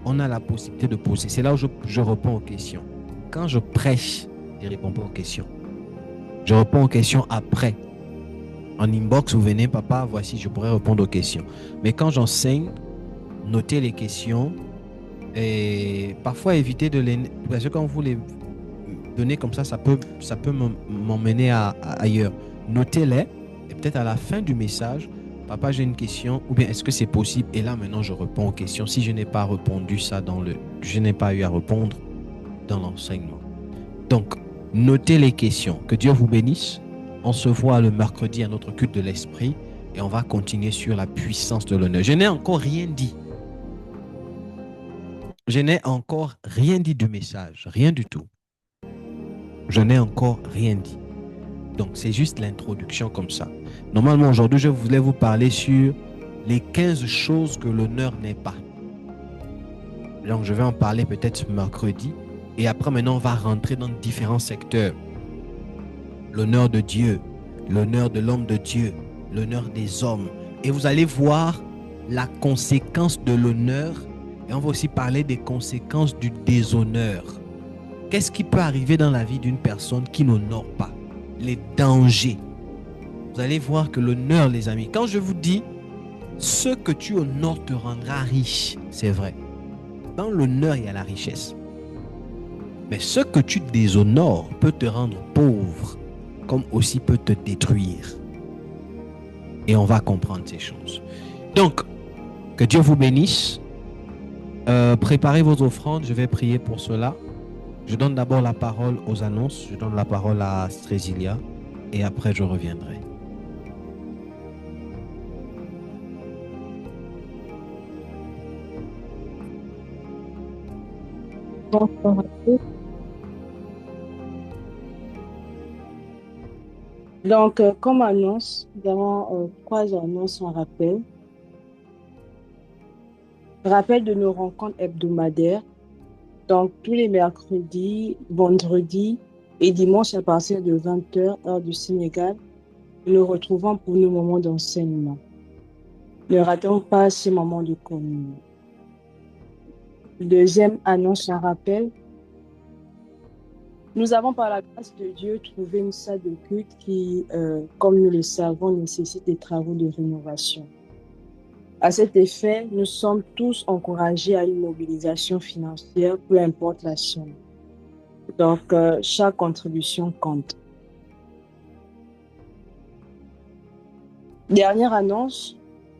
on a la possibilité de poser. C'est là où je réponds aux questions. Quand je prêche, je ne réponds pas aux questions. Je réponds aux questions après. En inbox, vous venez, papa, voici, je pourrais répondre aux questions. Mais quand j'enseigne, notez les questions et parfois éviter de les... Parce que quand vous les donnez comme ça, ça peut m'emmener ailleurs. Notez-les et peut-être à la fin du message, papa, j'ai une question, ou bien est-ce que c'est possible? Et là, maintenant, je réponds aux questions. Si je n'ai pas répondu ça je n'ai pas eu à répondre dans l'enseignement. Donc, notez les questions. Que Dieu vous bénisse. On se voit le mercredi à notre culte de l'esprit et on va continuer sur la puissance de l'honneur. Je n'ai encore rien dit. Je n'ai encore rien dit du message. Rien du tout. Je n'ai encore rien dit. Donc, c'est juste l'introduction comme ça. Normalement, aujourd'hui, je voulais vous parler sur les 15 choses que l'honneur n'est pas. Donc, je vais en parler peut-être mercredi. Et après, maintenant, on va rentrer dans différents secteurs. L'honneur de Dieu, l'honneur de l'homme de Dieu, l'honneur des hommes. Et vous allez voir la conséquence de l'honneur. Et on va aussi parler des conséquences du déshonneur. Qu'est-ce qui peut arriver dans la vie d'une personne qui n'honore pas? Les dangers. Vous allez voir que l'honneur, les amis, quand je vous dis ce que tu honores te rendra riche, c'est vrai. Dans l'honneur, il y a la richesse. Mais ce que tu déshonores peut te rendre pauvre, comme aussi peut te détruire. Et on va comprendre ces choses. Donc, que Dieu vous bénisse. Préparez vos offrandes, je vais prier pour cela. Je donne d'abord la parole aux annonces, je donne la parole à Strésilia et après je reviendrai. Bonsoir à tous. Donc, comme annonce, nous avons 3 annonces en rappel. Rappel de nos rencontres hebdomadaires. Donc, tous les mercredis, vendredis et dimanches à partir de 20h, heure du Sénégal, nous nous retrouvons pour nos moments d'enseignement. Ne ratons pas ces moments de communion. Deuxième annonce en rappel. Nous avons par la grâce de Dieu trouvé une salle de culte qui, comme nous le savons, nécessite des travaux de rénovation. À cet effet, nous sommes tous encouragés à une mobilisation financière, peu importe la somme. Donc, chaque contribution compte. Dernière annonce,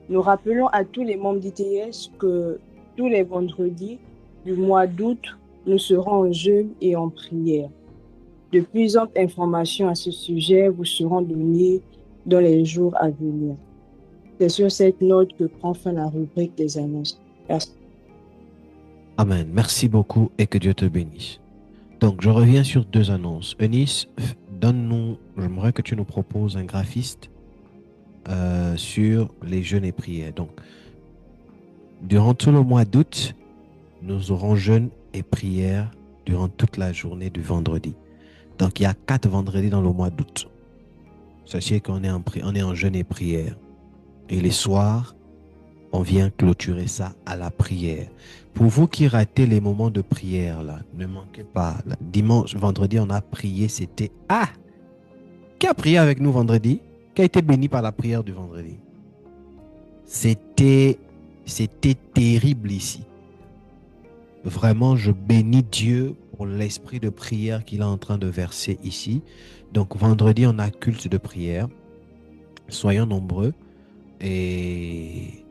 nous rappelons à tous les membres d'ITS que tous les vendredis du mois d'août, nous serons en jeûne et en prière. De plus amples informations à ce sujet vous seront données dans les jours à venir. C'est sur cette note que prend fin la rubrique des annonces. Merci. Amen. Merci beaucoup et que Dieu te bénisse. Donc, je reviens sur 2 annonces. Eunice, donne-nous, j'aimerais que tu nous proposes un graphiste sur les jeûnes et prières. Donc, durant tout le mois d'août, nous aurons jeûne et prière durant toute la journée du vendredi. Donc, il y a 4 vendredis dans le mois d'août. Sachez qu'on est en jeûne et prière. Et les soirs, on vient clôturer ça à la prière. Pour vous qui ratez les moments de prière, là, ne manquez pas. Là, dimanche, vendredi, on a prié, c'était... Ah! Qui a prié avec nous vendredi? Qui a été béni par la prière du vendredi? C'était terrible ici. Vraiment, je bénis Dieu pour l'esprit de prière qu'il est en train de verser ici. Donc, vendredi, on a culte de prière. Soyons nombreux. Et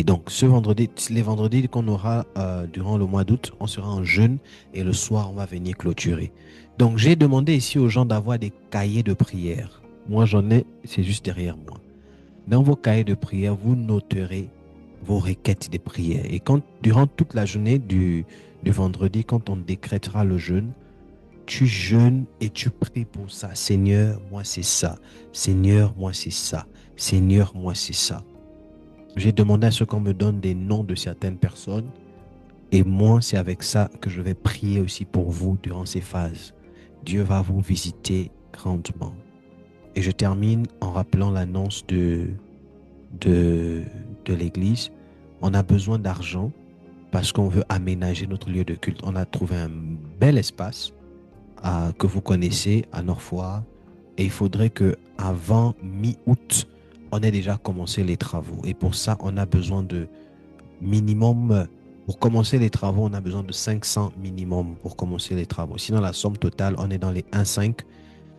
donc, ce vendredi, les vendredis qu'on aura durant le mois d'août, on sera en jeûne et le soir, on va venir clôturer. Donc, j'ai demandé ici aux gens d'avoir des cahiers de prière. Moi, j'en ai, c'est juste derrière moi. Dans vos cahiers de prière, vous noterez vos requêtes de prière. Et durant toute la journée du vendredi, quand on décrétera le jeûne, tu jeûnes et tu pries pour ça. Seigneur, moi c'est ça. Seigneur, moi c'est ça. Seigneur, moi c'est ça. J'ai demandé à ce qu'on me donne des noms de certaines personnes. Et moi, c'est avec ça que je vais prier aussi pour vous durant ces phases. Dieu va vous visiter grandement. Et je termine en rappelant l'annonce de l'église. On a besoin d'argent parce qu'on veut aménager notre lieu de culte. On a trouvé un bel espace que vous connaissez à Norfoire. Et il faudrait qu'avant mi-août, on ait déjà commencé les travaux. Et pour ça, on a besoin de minimum, pour commencer les travaux, on a besoin de 500 minimum pour commencer les travaux. Sinon, la somme totale, on est dans les 1,5,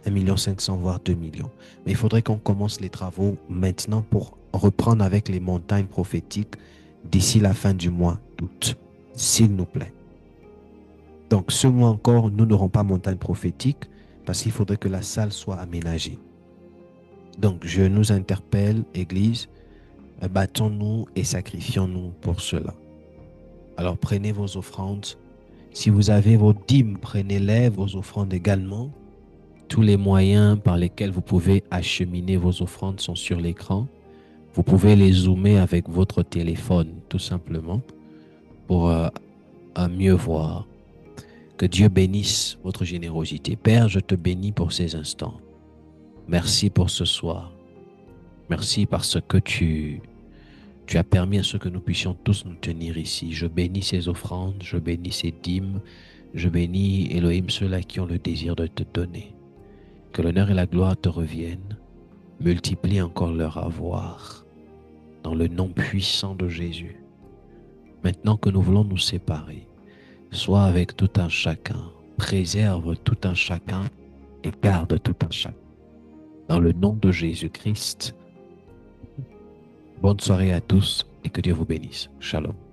1,5 million, voire 2 millions. Mais il faudrait qu'on commence les travaux maintenant pour reprendre avec les montagnes prophétiques d'ici la fin du mois d'août, s'il nous plaît. Donc, ce mois encore, nous n'aurons pas montagne prophétique parce qu'il faudrait que la salle soit aménagée. Donc, je nous interpelle, Église, battons-nous et sacrifions-nous pour cela. Alors, prenez vos offrandes. Si vous avez vos dîmes, prenez-les, vos offrandes également. Tous les moyens par lesquels vous pouvez acheminer vos offrandes sont sur l'écran. Vous pouvez les zoomer avec votre téléphone, tout simplement, pour mieux voir. Que Dieu bénisse votre générosité. Père, je te bénis pour ces instants. Merci pour ce soir. Merci parce que tu as permis à ce que nous puissions tous nous tenir ici. Je bénis ces offrandes, je bénis ces dîmes, je bénis, Elohim, ceux-là qui ont le désir de te donner. Que l'honneur et la gloire te reviennent. Multiplie encore leur avoir. Dans le nom puissant de Jésus. Maintenant que nous voulons nous séparer, sois avec tout un chacun. Préserve tout un chacun et garde tout un chacun. Dans le nom de Jésus-Christ. Bonne soirée à tous et que Dieu vous bénisse. Shalom.